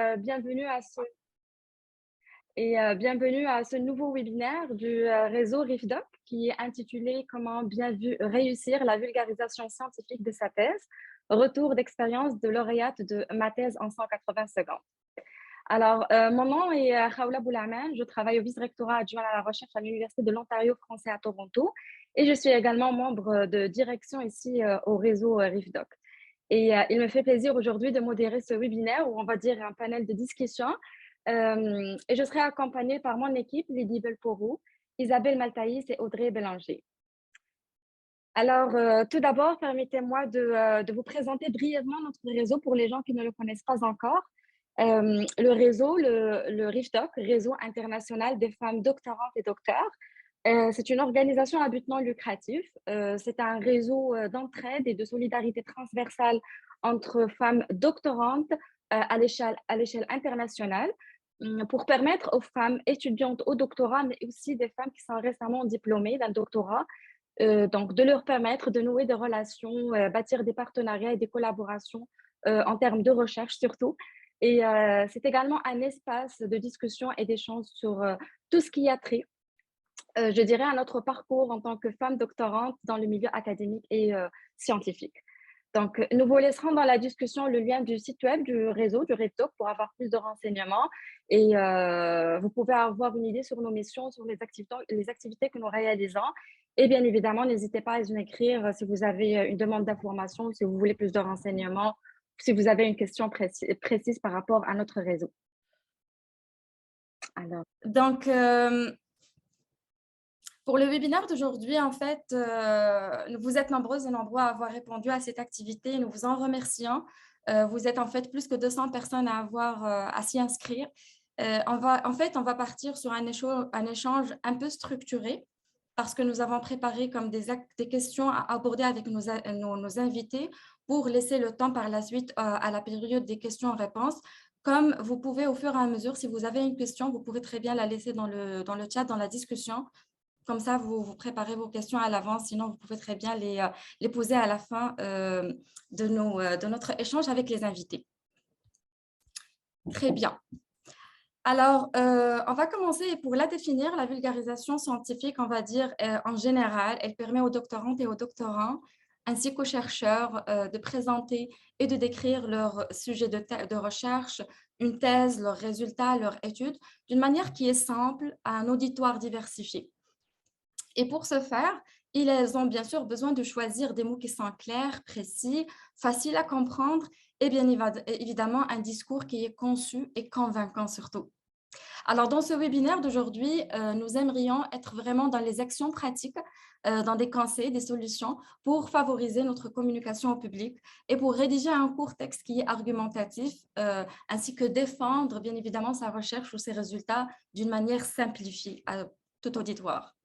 Bienvenue à bienvenue à ce nouveau webinaire du réseau RIFDOC qui est intitulé «Comment réussir la vulgarisation scientifique de sa thèse, retour d'expérience de lauréate de ma thèse en 180 secondes». Alors, mon nom est Khaoula Boulamen, je travaille au vice-rectorat adjoint à la recherche à l'Université de l'Ontario français à Toronto et je suis également membre de direction ici au réseau RIFDOC. Et il me fait plaisir aujourd'hui de modérer ce webinaire où on va dire un panel de discussion. Et je serai accompagnée par mon équipe, Lydie Belporou, Isabelle Maltaïs et Audrey Bélanger. Alors, tout d'abord, permettez-moi de vous présenter brièvement notre réseau pour les gens qui ne le connaissent pas encore. Le réseau, le RIFDOC, Réseau international des femmes doctorantes et docteurs, c'est une organisation à but non lucratif. C'est un réseau d'entraide et de solidarité transversale entre femmes doctorantes à l'échelle internationale pour permettre aux femmes étudiantes au doctorat, mais aussi des femmes qui sont récemment diplômées d'un doctorat, donc de leur permettre de nouer des relations, bâtir des partenariats et des collaborations en termes de recherche surtout. Et c'est également un espace de discussion et d'échange sur tout ce qui a trait, je dirais, à notre parcours en tant que femme doctorante dans le milieu académique et scientifique. Donc, nous vous laisserons dans la discussion le lien du site web du réseau, du RIFDOC, pour avoir plus de renseignements. Et vous pouvez avoir une idée sur nos missions, sur les activités que nous réalisons. Et bien évidemment, n'hésitez pas à nous écrire si vous avez une demande d'information, si vous voulez plus de renseignements, si vous avez une question précise par rapport à notre réseau. Alors, Donc, pour le webinaire d'aujourd'hui, en fait, vous êtes nombreuses et nombreux à avoir répondu à cette activité. Nous vous en remercions. Vous êtes en fait plus que 200 personnes à s'y inscrire. On va partir sur un échange un peu structuré parce que nous avons préparé comme des questions à aborder avec nos invités pour laisser le temps par la suite à la période des questions-réponses. Comme vous pouvez au fur et à mesure, si vous avez une question, vous pouvez très bien la laisser dans le chat, dans la discussion. Comme ça, vous préparez vos questions à l'avance. Sinon, vous pouvez très bien les poser à la fin de notre échange avec les invités. Très bien. Alors, on va commencer pour la définir. La vulgarisation scientifique, on va dire en général, elle permet aux doctorantes et aux doctorants, ainsi qu'aux chercheurs, de présenter et de décrire leur sujet de recherche, une thèse, leurs résultats, leurs études, d'une manière qui est simple à un auditoire diversifié. Et pour ce faire, ils ont bien sûr besoin de choisir des mots qui sont clairs, précis, faciles à comprendre et bien évidemment un discours qui est conçu et convaincant surtout. Alors, dans ce webinaire d'aujourd'hui, nous aimerions être vraiment dans les actions pratiques, dans des conseils, des solutions pour favoriser notre communication au public et pour rédiger un court texte qui est argumentatif, ainsi que défendre bien évidemment sa recherche ou ses résultats d'une manière simplifiée à tout auditoire.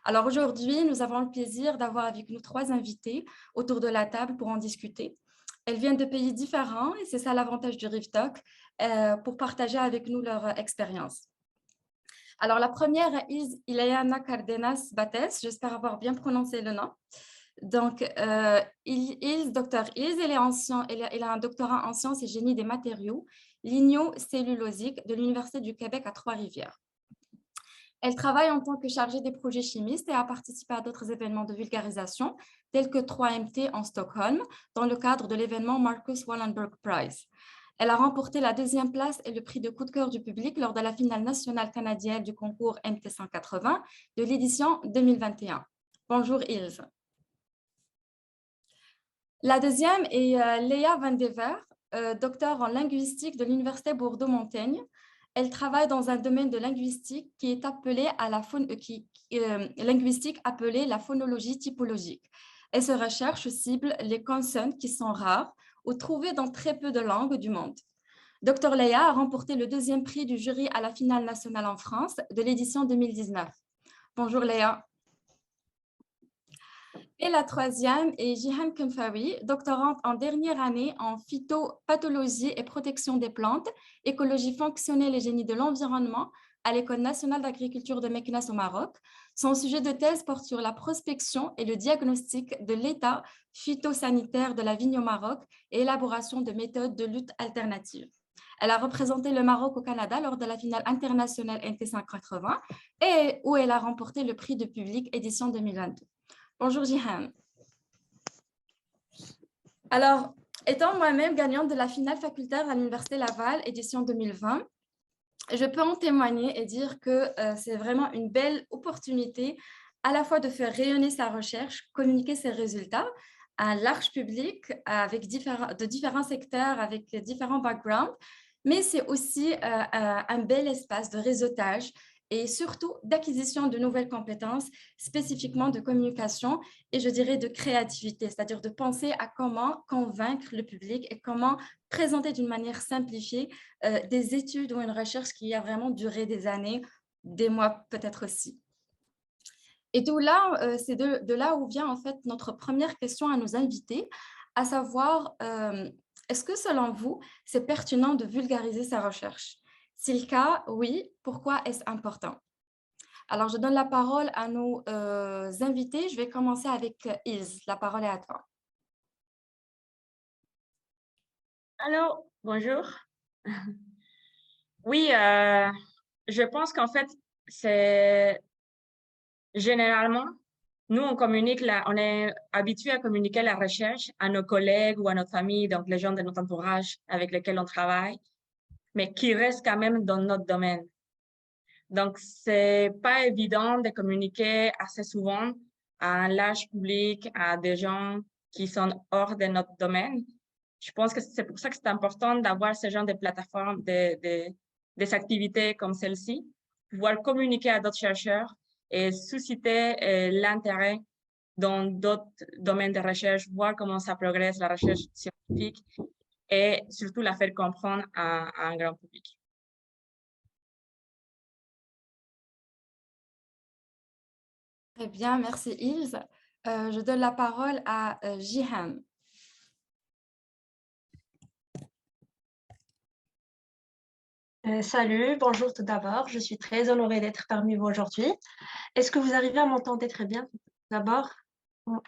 Alors aujourd'hui, nous avons le plaisir d'avoir avec nous 3 invités autour de la table pour en discuter. Elles viennent de pays différents et c'est ça l'avantage du RIFDOC, pour partager avec nous leur expérience. Alors la première est Ileana Cardenas Bates, j'espère avoir bien prononcé le nom. Donc, docteur Ilse, elle a un doctorat en sciences et génie des matériaux, ligno-cellulosique de l'Université du Québec à Trois-Rivières. Elle travaille en tant que chargée des projets chimistes et a participé à d'autres événements de vulgarisation, tels que 3MT en Stockholm, dans le cadre de l'événement Marcus Wallenberg Prize. Elle a remporté la 2e place et le prix de coup de cœur du public lors de la finale nationale canadienne du concours MT 180 de l'édition 2021. Bonjour Ilse. La deuxième est Léa Van de Ver, docteur en linguistique de l'Université Bordeaux-Montaigne. Elle travaille dans un domaine de linguistique qui est appelé linguistique appelée la phonologie typologique. Et ses recherches ciblent les consonnes qui sont rares ou trouvées dans très peu de langues du monde. Dr Léa a remporté le 2e prix du jury à la finale nationale en France de l'édition 2019. Bonjour Léa. Et la 3e est Jihan Kemfawi, doctorante en dernière année en phytopathologie et protection des plantes, écologie fonctionnelle et génie de l'environnement à l'École nationale d'agriculture de Meknès au Maroc. Son sujet de thèse porte sur la prospection et le diagnostic de l'état phytosanitaire de la vigne au Maroc et élaboration de méthodes de lutte alternatives. Elle a représenté le Maroc au Canada lors de la finale internationale NT 180 et où elle a remporté le prix de public édition 2022. Bonjour Jihan. Alors, étant moi-même gagnante de la finale facultaire à l'Université Laval édition 2020, je peux en témoigner et dire que c'est vraiment une belle opportunité à la fois de faire rayonner sa recherche, communiquer ses résultats à un large public avec de différents secteurs, avec différents backgrounds, mais c'est aussi un bel espace de réseautage et surtout d'acquisition de nouvelles compétences, spécifiquement de communication et je dirais de créativité, c'est-à-dire de penser à comment convaincre le public et comment présenter d'une manière simplifiée des études ou une recherche qui a vraiment duré des années, des mois peut-être aussi. Et d'où là, c'est de là où vient en fait notre première question à nos invités, à savoir, est-ce que selon vous, c'est pertinent de vulgariser sa recherche? Si le cas, oui, pourquoi est-ce important? Alors, je donne la parole à nos invités. Je vais commencer avec Ilse. La parole est à toi. Allô, bonjour. Oui, je pense qu'en fait, c'est généralement, nous, on communique on est habitué à communiquer la recherche à nos collègues ou à notre famille, donc les gens de notre entourage avec lesquels on travaille, mais qui restent quand même dans notre domaine. Donc, c'est pas évident de communiquer assez souvent à un large public, à des gens qui sont hors de notre domaine. Je pense que c'est pour ça que c'est important d'avoir ce genre de plateformes, des activités comme celle-ci, pouvoir communiquer à d'autres chercheurs et susciter l'intérêt dans d'autres domaines de recherche, voir comment ça progresse la recherche scientifique et surtout la faire comprendre à un grand public. Très bien, merci Ilse. Je donne la parole à Jihan. Salut, bonjour tout d'abord. Je suis très honorée d'être parmi vous aujourd'hui. Est-ce que vous arrivez à m'entendre très bien d'abord?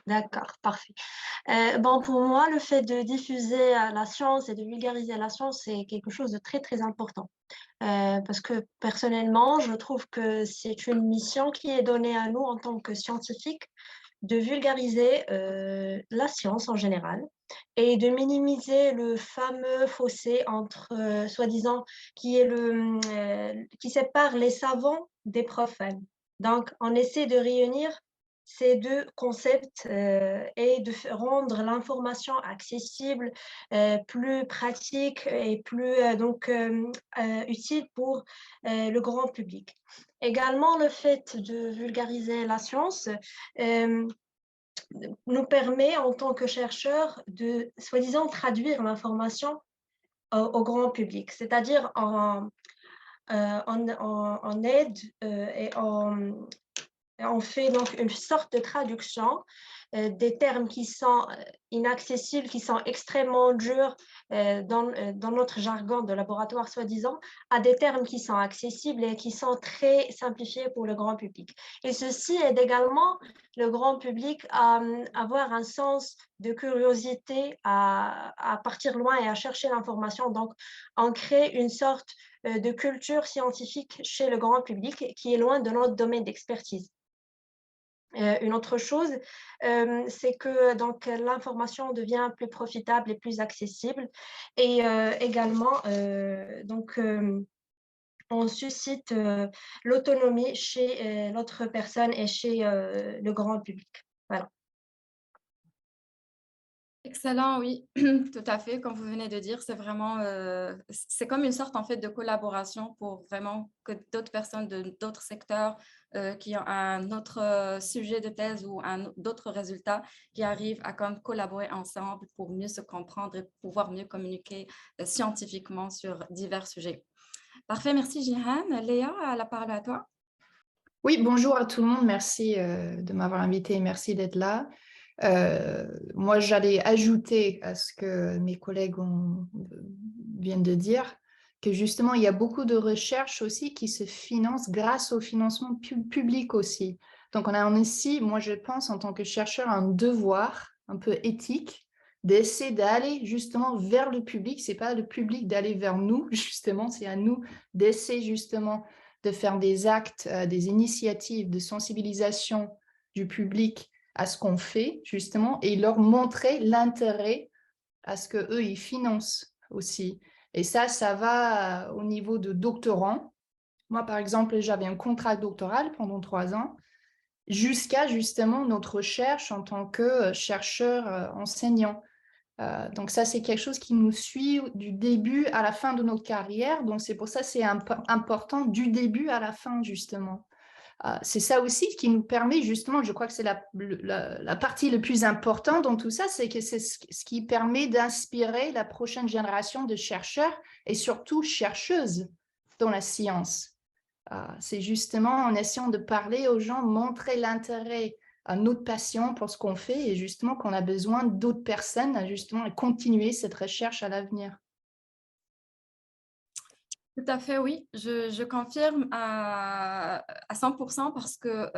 D'accord, parfait. Bon, pour moi, le fait de diffuser la science et de vulgariser la science, c'est quelque chose de très, très important. Parce que personnellement, je trouve que c'est une mission qui est donnée à nous en tant que scientifiques de vulgariser la science en général et de minimiser le fameux fossé entre, soi-disant, qui sépare les savants des profanes. Donc, on essaie de réunir ces deux concepts et de rendre l'information accessible, plus pratique et plus utile pour le grand public. Également, le fait de vulgariser la science nous permet, en tant que chercheurs, de, soi-disant, traduire l'information au grand public, c'est-à-dire en aide et on fait donc une sorte de traduction des termes qui sont inaccessibles, qui sont extrêmement durs dans notre jargon de laboratoire, soi-disant, à des termes qui sont accessibles et qui sont très simplifiés pour le grand public. Et ceci aide également le grand public à avoir un sens de curiosité, à partir loin et à chercher l'information. Donc, on crée une sorte de culture scientifique chez le grand public qui est loin de notre domaine d'expertise. Une autre chose, c'est que donc l'information devient plus profitable et plus accessible et également on suscite l'autonomie chez l'autre personne et chez le grand public. Voilà. Excellent, oui, tout à fait. Comme vous venez de dire, c'est vraiment, c'est comme une sorte en fait de collaboration pour vraiment que d'autres personnes de d'autres secteurs qui ont un autre sujet de thèse ou d'autres résultats qui arrivent à comme collaborer ensemble pour mieux se comprendre et pouvoir mieux communiquer scientifiquement sur divers sujets. Parfait, merci Jihan. Léa, la parole à toi. Oui, bonjour à tout le monde. Merci de m'avoir invité et merci d'être là. Moi, j'allais ajouter à ce que mes collègues viennent de dire, que justement, il y a beaucoup de recherches aussi qui se financent grâce au financement public aussi. Donc, on a ici, moi, je pense, en tant que chercheur, un devoir un peu éthique d'essayer d'aller justement vers le public. Ce n'est pas le public d'aller vers nous, justement, c'est à nous d'essayer justement de faire des actes, des initiatives de sensibilisation du public à ce qu'on fait, justement, et leur montrer l'intérêt à ce qu'eux, ils financent aussi. Et ça va au niveau de doctorants. Moi, par exemple, j'avais un contrat doctoral pendant 3 ans, jusqu'à justement notre recherche en tant que chercheur enseignant. Donc ça, c'est quelque chose qui nous suit du début à la fin de notre carrière. Donc c'est pour ça que c'est important du début à la fin, justement. C'est ça aussi qui nous permet justement, je crois que c'est la partie la plus importante dans tout ça, c'est que c'est ce qui permet d'inspirer la prochaine génération de chercheurs et surtout chercheuses dans la science. C'est justement en essayant de parler aux gens, montrer l'intérêt à notre passion pour ce qu'on fait et justement qu'on a besoin d'autres personnes à justement continuer cette recherche à l'avenir. Tout à fait, oui. Je confirme à 100% parce que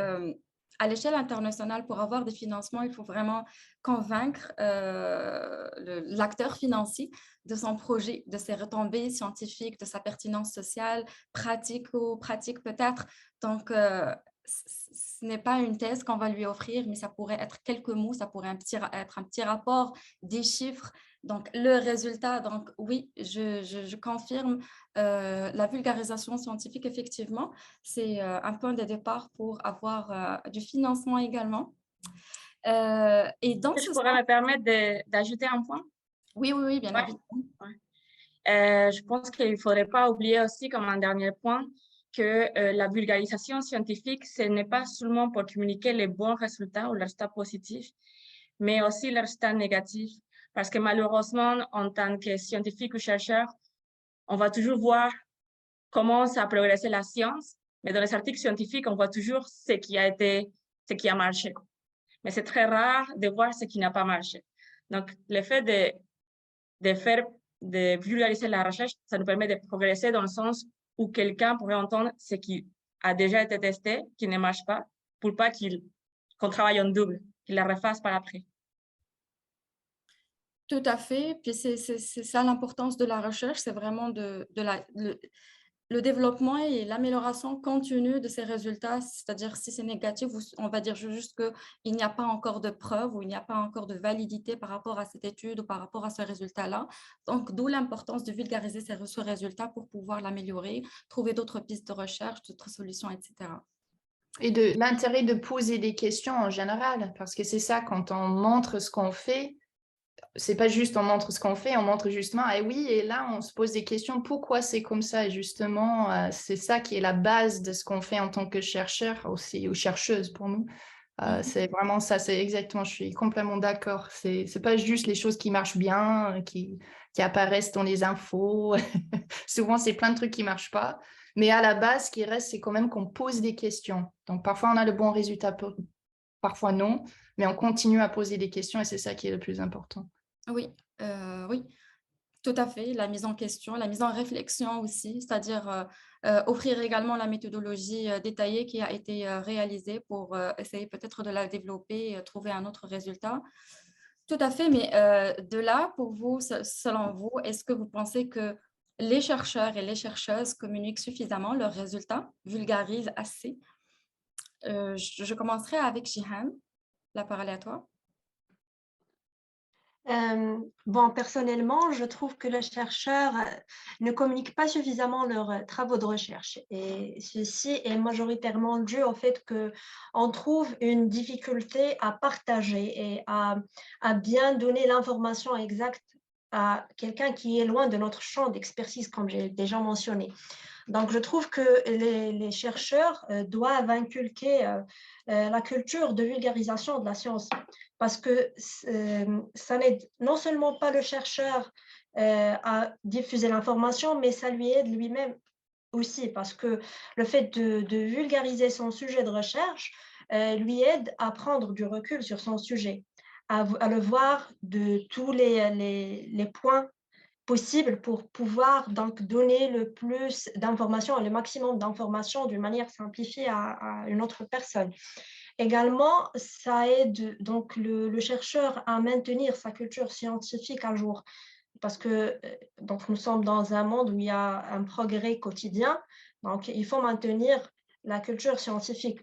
à l'échelle internationale, pour avoir des financements, il faut vraiment convaincre l'acteur financier de son projet, de ses retombées scientifiques, de sa pertinence sociale, pratique ou pratique peut-être. Donc, ce n'est pas une thèse qu'on va lui offrir, mais ça pourrait être quelques mots, ça pourrait être un petit rapport, des chiffres. Donc, le résultat, donc oui, je confirme, la vulgarisation scientifique, effectivement, c'est un point de départ pour avoir du financement également. Et dans Je ce pourrais sens, me permettre d'ajouter un point? oui, bien Ouais. évidemment. Je pense qu'il ne faudrait pas oublier aussi, comme un dernier point, que la vulgarisation scientifique, ce n'est pas seulement pour communiquer les bons résultats ou les résultats positifs, mais aussi les résultats négatifs. Parce que malheureusement, en tant que scientifique ou chercheur, on va toujours voir comment ça a progressé la science, mais dans les articles scientifiques, on voit toujours ce qui a marché. Mais c'est très rare de voir ce qui n'a pas marché. Donc, le fait de vulgariser la recherche, ça nous permet de progresser dans le sens où quelqu'un pourrait entendre ce qui a déjà été testé, qui ne marche pas, pour pas qu'on travaille en double, qu'il la refasse par après. Tout à fait. Puis c'est ça l'importance de la recherche, c'est vraiment le développement et l'amélioration continue de ces résultats. C'est-à-dire, si c'est négatif, on va dire juste qu'il n'y a pas encore de preuves ou il n'y a pas encore de validité par rapport à cette étude ou par rapport à ce résultat-là. Donc, d'où l'importance de vulgariser ce résultat pour pouvoir l'améliorer, trouver d'autres pistes de recherche, d'autres solutions, etc. Et de l'intérêt de poser des questions en général, parce que c'est ça, quand on montre ce qu'on fait, c'est pas juste on montre ce qu'on fait, on montre justement, et oui, et là, on se pose des questions, pourquoi c'est comme ça? Et justement, c'est ça qui est la base de ce qu'on fait en tant que chercheur aussi, ou chercheuse pour nous. C'est vraiment ça, c'est exactement, je suis complètement d'accord. C'est pas juste les choses qui marchent bien, qui apparaissent dans les infos. Souvent, c'est plein de trucs qui marchent pas. Mais à la base, ce qui reste, c'est quand même qu'on pose des questions. Donc, parfois, on a le bon résultat, parfois non, mais on continue à poser des questions et c'est ça qui est le plus important. Oui, oui, tout à fait. La mise en question, la mise en réflexion aussi, c'est-à-dire offrir également la méthodologie détaillée qui a été réalisée pour essayer peut-être de la développer et trouver un autre résultat. Tout à fait, mais de là, pour vous, selon vous, est-ce que vous pensez que les chercheurs et les chercheuses communiquent suffisamment leurs résultats, vulgarisent assez? Je commencerai avec Jihan. La parole est à toi. Bon, personnellement, je trouve que les chercheurs ne communiquent pas suffisamment leurs travaux de recherche. Et ceci est majoritairement dû au fait qu'on trouve une difficulté à partager et à bien donner l'information exacte à quelqu'un qui est loin de notre champ d'expertise, comme j'ai déjà mentionné. Donc, je trouve que les chercheurs doivent inculquer la culture de vulgarisation de la science parce que ça n'aide non seulement pas le chercheur à diffuser l'information, mais ça lui aide lui-même aussi parce que le fait de vulgariser son sujet de recherche lui aide à prendre du recul sur son sujet, à le voir de tous les points possible pour pouvoir donc donner le plus d'informations, le maximum d'informations d'une manière simplifiée à une autre personne. Également, ça aide donc le chercheur à maintenir sa culture scientifique à jour. Parce que donc, nous sommes dans un monde où il y a un progrès quotidien. Donc, il faut maintenir la culture scientifique.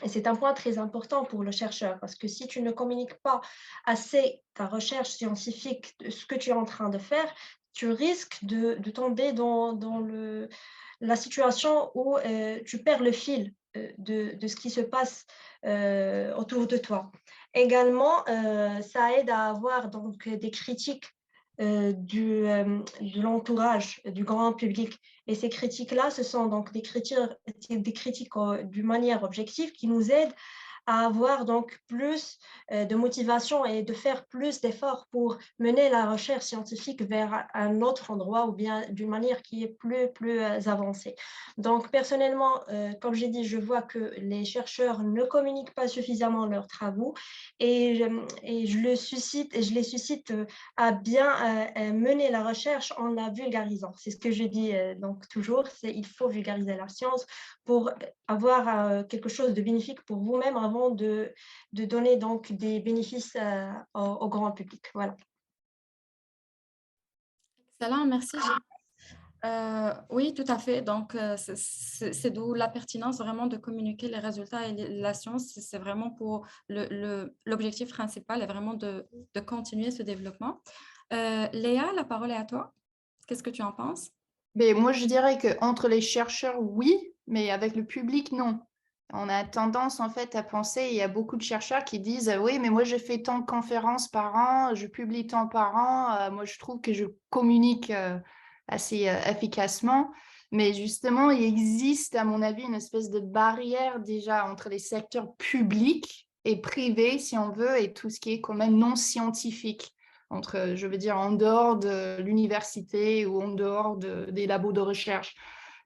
Et c'est un point très important pour le chercheur, parce que si tu ne communiques pas assez ta recherche scientifique, de ce que tu es en train de faire, tu risques de tomber dans la situation où tu perds le fil de ce qui se passe autour de toi. Également, ça aide à avoir donc, des critiques de l'entourage, du grand public. Et ces critiques-là, ce sont donc des critiques d'une manière objective qui nous aident à avoir donc plus de motivation et de faire plus d'efforts pour mener la recherche scientifique vers un autre endroit ou bien d'une manière qui est plus avancée. Donc personnellement, comme j'ai dit, je vois que les chercheurs ne communiquent pas suffisamment leurs travaux et je les suscite à bien mener la recherche en la vulgarisant. C'est ce que je dis donc toujours, il faut vulgariser la science pour avoir quelque chose de bénéfique pour vous-même avant de donner donc des bénéfices au grand public. Voilà. Excellent, merci. Oui, tout à fait. Donc, c'est d'où la pertinence vraiment de communiquer les résultats et la science. C'est vraiment pour l'objectif principal est vraiment de continuer ce développement. Léa, la parole est à toi. Qu'est-ce que tu en penses? Mais moi, je dirais qu'entre les chercheurs, oui, mais avec le public, non. On a tendance, en fait, à penser, il y a beaucoup de chercheurs qui disent, oui, mais moi, je fais tant de conférences par an, je publie tant par an, moi, je trouve que je communique assez efficacement. Mais justement, il existe, à mon avis, une espèce de barrière déjà entre les secteurs publics et privés, si on veut, et tout ce qui est quand même non scientifique. Entre, je veux dire, en dehors de l'université ou en dehors des labos de recherche.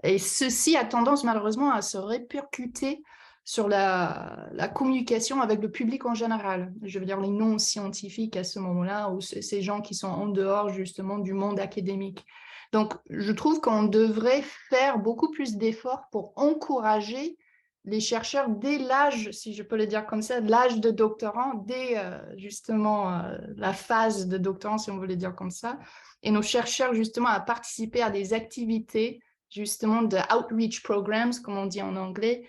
Et ceci a tendance malheureusement à se répercuter sur la communication avec le public en général. Je veux dire les non-scientifiques à ce moment-là, ou ces gens qui sont en dehors justement du monde académique. Donc, je trouve qu'on devrait faire beaucoup plus d'efforts pour encourager les chercheurs dès l'âge, si je peux le dire comme ça, l'âge de doctorant, dès justement la phase de doctorant, si on veut le dire comme ça, et nos chercheurs justement à participer à des activités justement de outreach programs, comme on dit en anglais,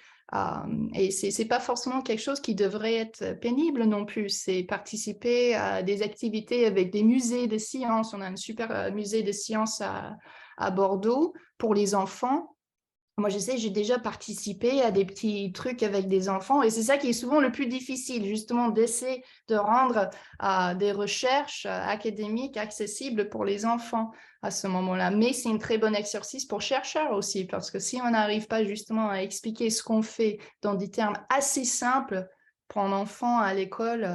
et c'est pas forcément quelque chose qui devrait être pénible non plus, c'est participer à des activités avec des musées de sciences. On a un super musée de sciences à Bordeaux pour les enfants. Moi, je sais, j'ai déjà participé à des petits trucs avec des enfants et c'est ça qui est souvent le plus difficile, justement, d'essayer de rendre des recherches académiques accessibles pour les enfants à ce moment-là. Mais c'est un très bon exercice pour chercheurs aussi, parce que si on n'arrive pas justement à expliquer ce qu'on fait dans des termes assez simples pour un enfant à l'école,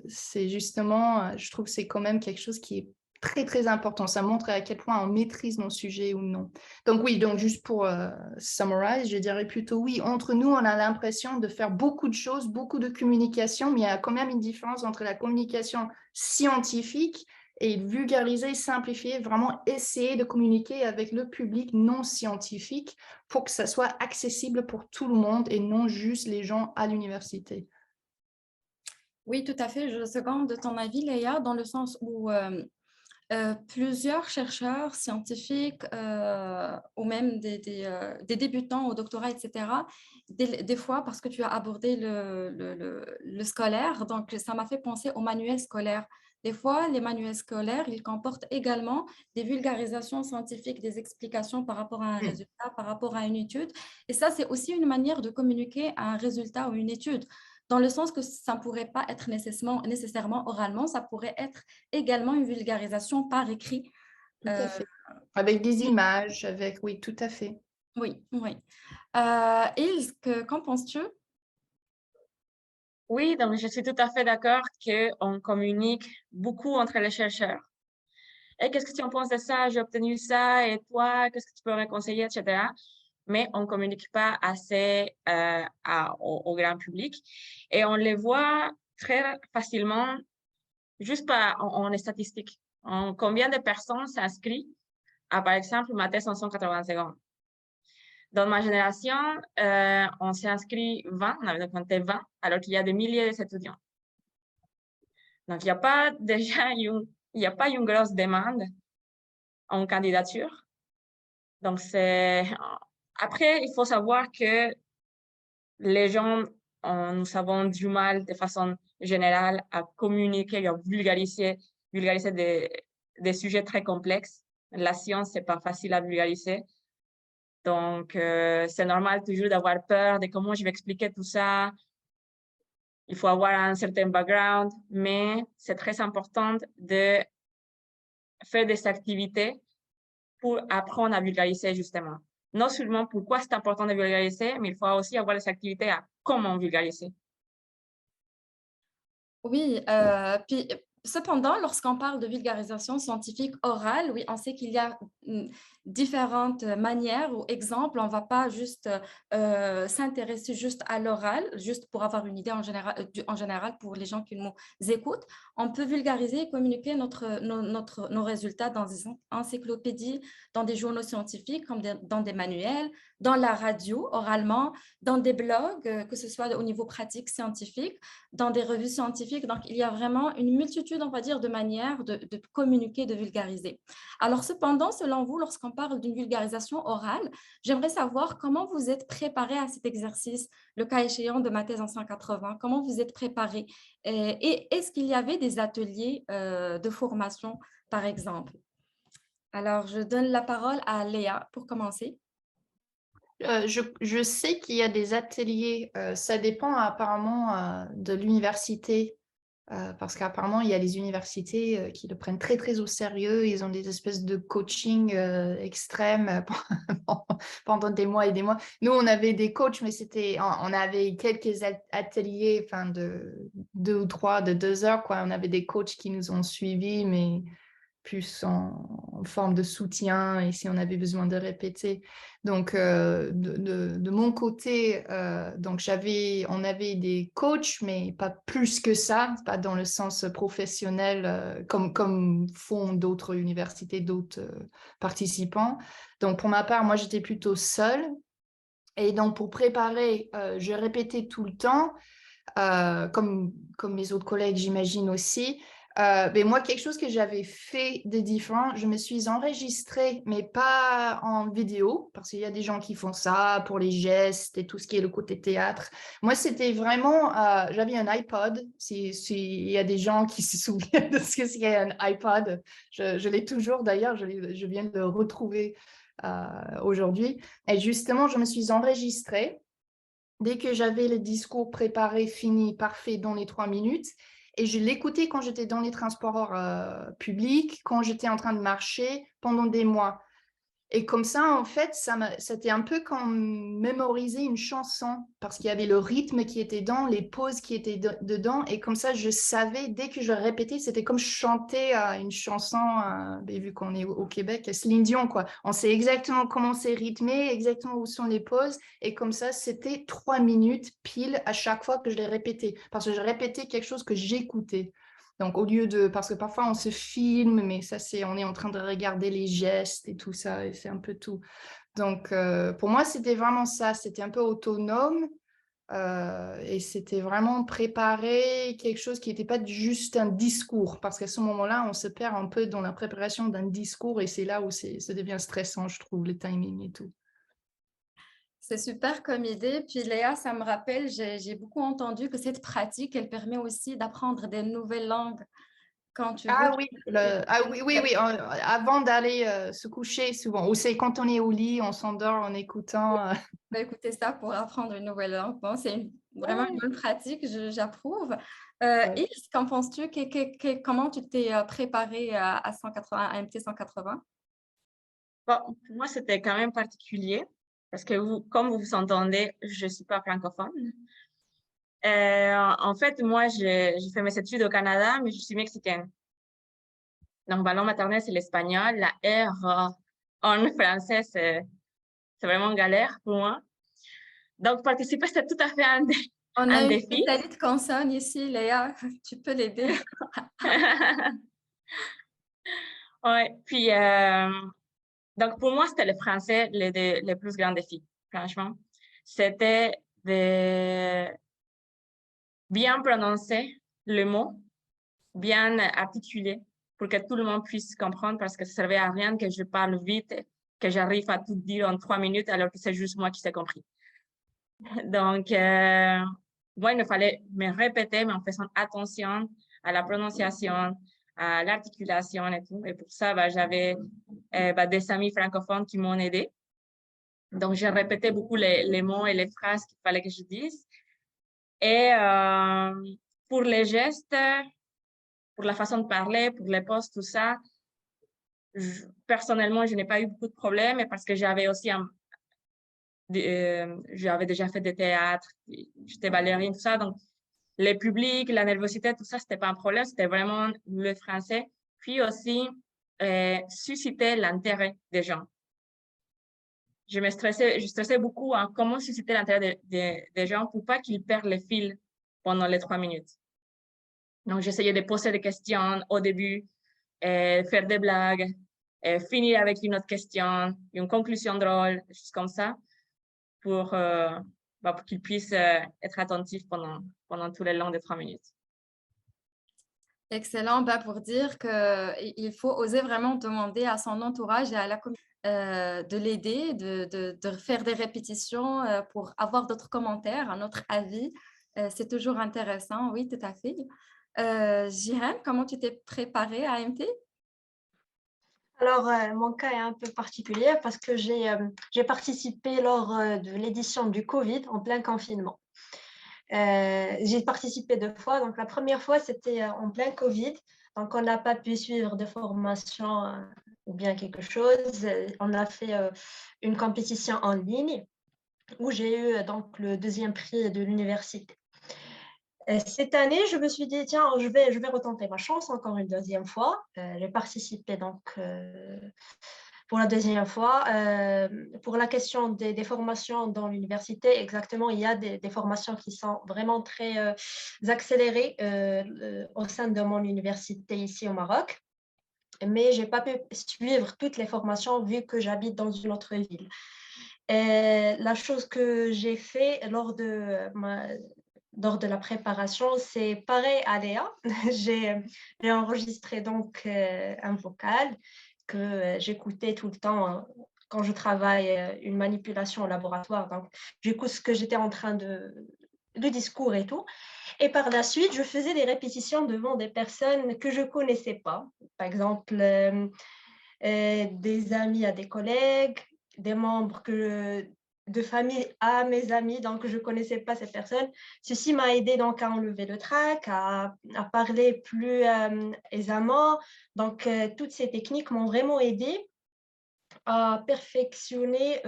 c'est justement, je trouve que c'est quand même quelque chose qui est très, très important. Ça montre à quel point on maîtrise nos sujets ou non. Donc oui, donc juste pour summarize, je dirais plutôt oui. Entre nous, on a l'impression de faire beaucoup de choses, beaucoup de communication, mais il y a quand même une différence entre la communication scientifique et vulgariser, simplifier, vraiment essayer de communiquer avec le public non scientifique pour que ça soit accessible pour tout le monde et non juste les gens à l'université. Oui, tout à fait. Je seconde ton avis, Léa, dans le sens où plusieurs chercheurs scientifiques ou même des débutants au doctorat, etc., des fois, parce que tu as abordé le scolaire, donc ça m'a fait penser aux manuels scolaires. Des fois, les manuels scolaires, ils comportent également des vulgarisations scientifiques, des explications par rapport à un résultat, par rapport à une étude. Et ça, c'est aussi une manière de communiquer un résultat ou une étude, dans le sens que ça ne pourrait pas être nécessairement oralement, ça pourrait être également une vulgarisation par écrit. Tout à fait. Avec des images, avec... Oui, tout à fait. Oui, oui. Ilse, qu'en penses-tu? Oui, donc je suis tout à fait d'accord qu'on communique beaucoup entre les chercheurs. Et qu'est-ce que tu en penses de ça? J'ai obtenu ça, et toi, qu'est-ce que tu pourrais conseiller, etc. Mais on ne communique pas assez au grand public. Et on les voit très facilement juste en les statistiques. Combien de personnes s'inscrivent à, par exemple, ma thèse en 180 secondes. Dans ma génération, on s'est inscrit 20, on avait compté 20, alors qu'il y a des milliers d'étudiants. Donc, il n'y a pas déjà il y a pas une grosse demande en candidature. Donc, après, il faut savoir que les gens, nous avons du mal de façon générale à communiquer, à vulgariser des sujets très complexes. La science, c'est pas facile à vulgariser. Donc, c'est normal toujours d'avoir peur de comment je vais expliquer tout ça. Il faut avoir un certain background, mais c'est très important de faire des activités pour apprendre à vulgariser, justement. Non seulement pourquoi c'est important de vulgariser, mais il faut aussi avoir des activités à comment vulgariser. Oui, puis cependant, lorsqu'on parle de vulgarisation scientifique orale, oui, on sait qu'il y a différentes manières ou exemples. On ne va pas juste s'intéresser juste à l'oral, juste pour avoir une idée en général pour les gens qui nous écoutent. On peut vulgariser et communiquer nos résultats dans des encyclopédies, dans des journaux scientifiques, comme dans des manuels, dans la radio, oralement, dans des blogs, que ce soit au niveau pratique scientifique, dans des revues scientifiques. Donc, il y a vraiment une multitude, on va dire, de manières de communiquer, de vulgariser. Alors, cependant, selon vous, lorsqu'on parle d'une vulgarisation orale, j'aimerais savoir comment vous êtes préparé à cet exercice, le cas échéant de ma thèse en 180, comment vous êtes préparé et est-ce qu'il y avait des ateliers de formation, par exemple? Alors, je donne la parole à Léa pour commencer. Je sais qu'il y a des ateliers, ça dépend apparemment de l'université, parce qu'apparemment il y a des universités qui le prennent très très au sérieux, ils ont des espèces de coaching extrêmes pendant des mois et des mois. Nous on avait des coachs, mais on avait quelques ateliers, enfin de 2 heures quoi. On avait des coachs qui nous ont suivis, mais plus en forme de soutien et si on avait besoin de répéter. Donc, de mon côté, donc on avait des coachs, mais pas plus que ça, pas dans le sens professionnel comme font d'autres universités, d'autres participants. Donc, pour ma part, moi, j'étais plutôt seule. Et donc, pour préparer, je répétais tout le temps, comme mes autres collègues, j'imagine aussi. Mais moi, quelque chose que j'avais fait de différent, je me suis enregistrée, mais pas en vidéo, parce qu'il y a des gens qui font ça pour les gestes et tout ce qui est le côté théâtre. Moi, c'était vraiment, j'avais un iPod. Il y a des gens qui se souviennent de ce que c'est un iPod, je l'ai toujours d'ailleurs, je viens de le retrouver aujourd'hui. Et justement, je me suis enregistrée. Dès que j'avais le discours préparé, fini, parfait dans les 3 minutes, et je l'écoutais quand j'étais dans les transports publics, quand j'étais en train de marcher pendant des mois. Et comme ça, en fait, c'était un peu comme mémoriser une chanson, parce qu'il y avait le rythme qui était dedans, les pauses qui étaient dedans, et comme ça, je savais, dès que je répétais, c'était comme chanter une chanson, vu qu'on est au Québec, Céline Dion, quoi. On sait exactement comment c'est rythmé, exactement où sont les pauses, et comme ça, c'était 3 minutes pile à chaque fois que je les répétais, parce que je répétais quelque chose que j'écoutais. Donc, parce que parfois on se filme, mais ça, on est en train de regarder les gestes et tout ça, et c'est un peu tout. Donc, pour moi, c'était vraiment ça, c'était un peu autonome, et c'était vraiment préparer quelque chose qui n'était pas juste un discours, parce qu'à ce moment-là, on se perd un peu dans la préparation d'un discours, et c'est là où ça devient stressant, je trouve, le timing et tout. C'est super comme idée. Puis Léa, ça me rappelle, j'ai beaucoup entendu que cette pratique, elle permet aussi d'apprendre des nouvelles langues quand tu veux. Ah oui, oui. Avant d'aller se coucher, souvent. Ou c'est quand on est au lit, on s'endort en écoutant. On va écouter ça pour apprendre une nouvelle langue. Bon, c'est vraiment une bonne pratique, j'approuve. Ouais. Ilse, qu'en penses-tu? Comment tu t'es préparée à 180, à MT 180? Bon, pour moi, c'était quand même particulier parce que comme vous vous entendez, je suis pas francophone. En fait, moi, j'ai fait mes études au Canada, mais je suis mexicaine. Donc, ma langue maternelle, c'est l'espagnol. La R en français, c'est vraiment galère pour moi. Donc, participer, c'est tout à fait On un a une défi. spécialiste consonne ici, Léa. Tu peux l'aider. Ouais. Puis, donc, pour moi, c'était le français le plus grand défi. franchement, c'était de bien prononcer le mot, bien articuler pour que tout le monde puisse comprendre parce que ça ne servait à rien que je parle vite, que j'arrive à tout dire en 3 minutes alors que c'est juste moi qui sais compris. Donc, moi, il me fallait me répéter, mais en faisant attention à la prononciation, à l'articulation et tout. Et pour ça, j'avais des amis francophones qui m'ont aidé. Donc, j'ai répété beaucoup les mots et les phrases qu'il fallait que je dise. Et pour les gestes, pour la façon de parler, pour les postes, tout ça, personnellement, je n'ai pas eu beaucoup de problèmes parce que j'avais aussi j'avais déjà fait des théâtres, j'étais ballerine, tout ça. Donc, les publics, la nervosité, tout ça, c'était pas un problème. C'était vraiment le français. Puis aussi, susciter l'intérêt des gens. Je stressais beaucoup en comment susciter l'intérêt des gens pour pas qu'ils perdent le fil pendant les 3 minutes. Donc, j'essayais de poser des questions au début, faire des blagues, finir avec une autre question, une conclusion drôle, des choses comme ça, pour qu'ils puissent être attentifs pendant tout le long des 3 minutes. Excellent, pour dire qu'il faut oser vraiment demander à son entourage et à la communauté de l'aider, de faire des répétitions pour avoir d'autres commentaires, un autre avis. C'est toujours intéressant, oui, tout à fait. Jihan, comment tu t'es préparée à AMT? Alors, mon cas est un peu particulier parce que j'ai participé lors de l'édition du Covid en plein confinement. J'ai participé 2 fois. Donc, la première fois, c'était en plein Covid. Donc, on n'a pas pu suivre de formation ou bien quelque chose. On a fait une compétition en ligne où j'ai eu donc le 2e prix de l'université. Cette année, je me suis dit, tiens, je vais retenter ma chance encore une 2e fois. J'ai participé donc pour la 2e fois. Pour la question des formations dans l'université, exactement, il y a des formations qui sont vraiment très accélérées au sein de mon université ici au Maroc. Mais je n'ai pas pu suivre toutes les formations vu que j'habite dans une autre ville. La chose que j'ai fait lors de la préparation, c'est pareil à Léa. J'ai enregistré donc un vocal que j'écoutais tout le temps quand je travaille une manipulation au laboratoire. Donc, j'écoute ce que j'étais en train le discours et tout. Et par la suite, je faisais des répétitions devant des personnes que je ne connaissais pas. Par exemple, des amis à des collègues, des membres de famille à mes amis, donc je ne connaissais pas ces personnes. Ceci m'a aidé donc à enlever le trac, à parler plus aisément. Donc, toutes ces techniques m'ont vraiment aidé à perfectionner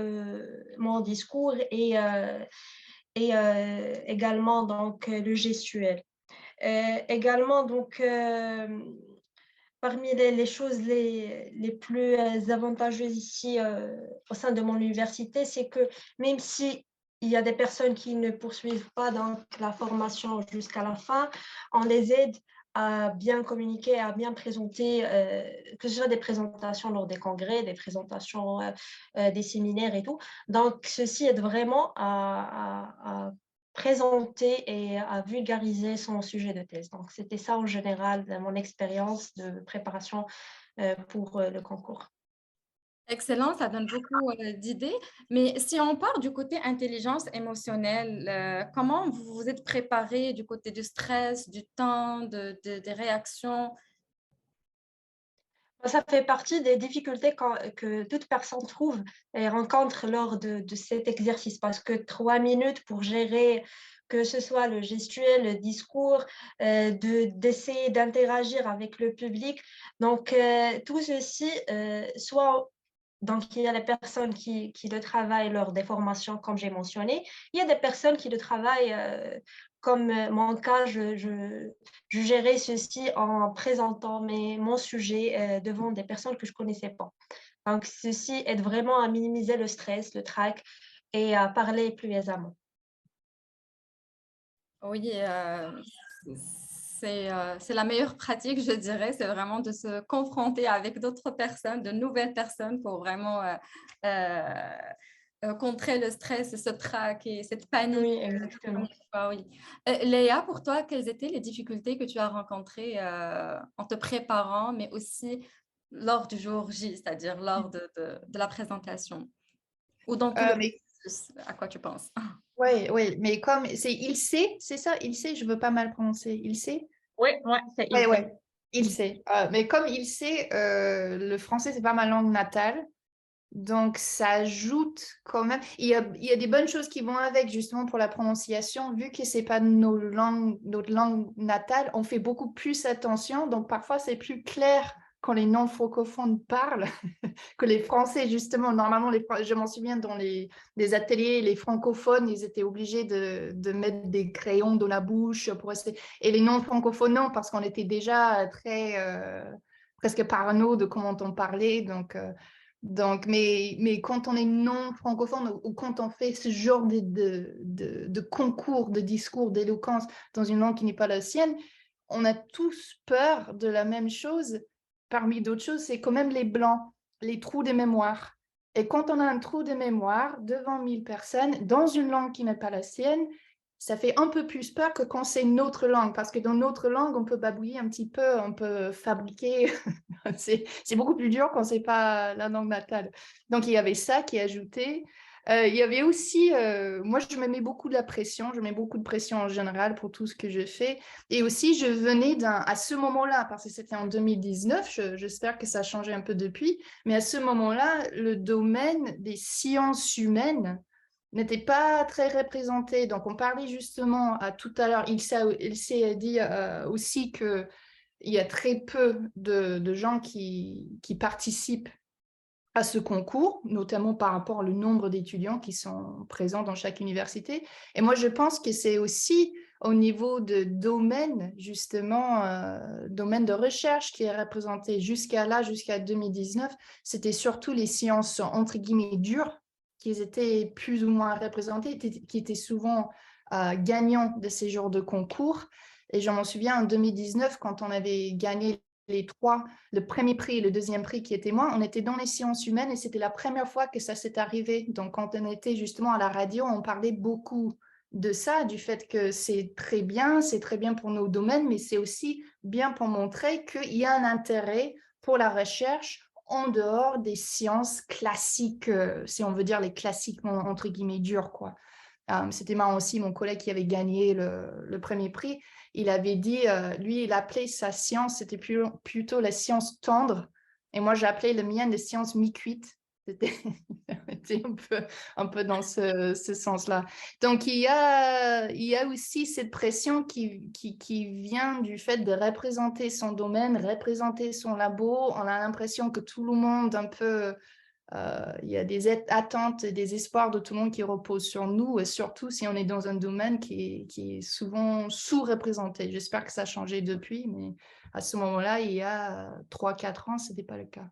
mon discours et également donc, le gestuel. Également, donc, parmi les choses les plus avantageuses ici au sein de mon université, c'est que même si il y a des personnes qui ne poursuivent pas donc, la formation jusqu'à la fin, on les aide à bien communiquer, à bien présenter, que ce soit des présentations lors des congrès, des présentations des séminaires et tout. Donc, ceci aide vraiment à présenter et à vulgariser son sujet de thèse. Donc, c'était ça en général mon expérience de préparation pour le concours. Excellent, ça donne beaucoup d'idées. Mais si on part du côté intelligence émotionnelle, comment vous vous êtes préparé du côté du stress, du temps, des réactions? Ça fait partie des difficultés que toute personne trouve et rencontre lors de cet exercice parce que 3 minutes pour gérer que ce soit le gestuel, le discours, d'essayer d'interagir avec le public. Donc, tout ceci, donc, il y a les personnes qui le travaillent lors des formations, comme j'ai mentionné. Il y a des personnes qui le travaillent, comme mon cas, je gérais ceci en présentant mon sujet devant des personnes que je ne connaissais pas. Donc, ceci aide vraiment à minimiser le stress, le trac et à parler plus aisément. Oui, c'est la meilleure pratique, je dirais. C'est vraiment de se confronter avec d'autres personnes, de nouvelles personnes pour vraiment contrer le stress, ce trac et cette panique. Oui, exactement. Oui. Léa, pour toi, quelles étaient les difficultés que tu as rencontrées en te préparant, mais aussi lors du jour J, c'est-à-dire lors de la présentation? Ou dans tout le Mais processus, à quoi tu penses? ouais, ouais, mais comme c'est il sait, c'est ça, il sait, je veux pas mal prononcer, il sait. Oui, c'est Ouais, il sait. ouais, il sait. Mais comme il sait, le français, c'est pas ma langue natale. Donc, ça ajoute quand même. Il y a des bonnes choses qui vont avec, justement, pour la prononciation. Vu que c'est pas notre langue natale, on fait beaucoup plus attention. Donc, parfois, c'est plus clair quand les non-francophones parlent que les Français, justement. Normalement, je m'en souviens dans les ateliers, les francophones, ils étaient obligés de mettre des crayons dans la bouche pour essayer. Et les non-francophones, non, parce qu'on était déjà très presque parano de comment on parlait. Donc, mais quand on est non francophone ou quand on fait ce genre de concours, de discours, d'éloquence dans une langue qui n'est pas la sienne, on a tous peur de la même chose. Parmi d'autres choses, c'est quand même les blancs, les trous de mémoire. Et quand on a un trou de mémoire devant 1000 personnes dans une langue qui n'est pas la sienne, ça fait un peu plus peur que quand c'est notre langue, parce que dans notre langue, on peut babouiller un petit peu, on peut fabriquer. C'est beaucoup plus dur quand c'est pas la langue natale. Donc, il y avait ça qui est ajouté. Il y avait aussi, moi, je me mets beaucoup de la pression, je mets beaucoup de pression en général pour tout ce que je fais. Et aussi, je venais à ce moment-là, parce que c'était en 2019, j'espère que ça a changé un peu depuis, mais à ce moment-là, le domaine des sciences humaines n'était pas très représenté. Donc, on parlait justement tout à l'heure, il s'est dit aussi que il y a très peu de gens qui participent à ce concours, notamment par rapport au nombre d'étudiants qui sont présents dans chaque université. Et moi, je pense que c'est aussi au niveau de domaine, justement, domaine de recherche qui est représenté jusqu'à 2019. C'était surtout les sciences, entre guillemets, dures, qui étaient plus ou moins représentées, qui étaient souvent gagnants de ces genres de concours. Et je m'en souviens, en 2019, quand on avait gagné les trois, le premier prix et le deuxième prix qui était moi, on était dans les sciences humaines et c'était la première fois que ça s'est arrivé. Donc, quand on était justement à la radio, on parlait beaucoup de ça, du fait que c'est très bien pour nos domaines, mais c'est aussi bien pour montrer qu'il y a un intérêt pour la recherche en dehors des sciences classiques, si on veut dire les classiques entre guillemets durs, quoi. C'était marrant aussi, mon collègue qui avait gagné le premier prix, il avait dit, lui, il appelait sa science, c'était plutôt la science tendre, et moi, j'appelais le mien de science mi-cuite. C'était un peu dans ce sens-là. Donc, il y a aussi cette pression qui vient du fait de représenter son domaine, représenter son labo. On a l'impression que tout le monde un peu... il y a des attentes et des espoirs de tout le monde qui reposent sur nous, et surtout si on est dans un domaine qui est souvent sous-représenté. J'espère que ça a changé depuis, mais à ce moment-là, il y a 3-4 ans, ce n'était pas le cas.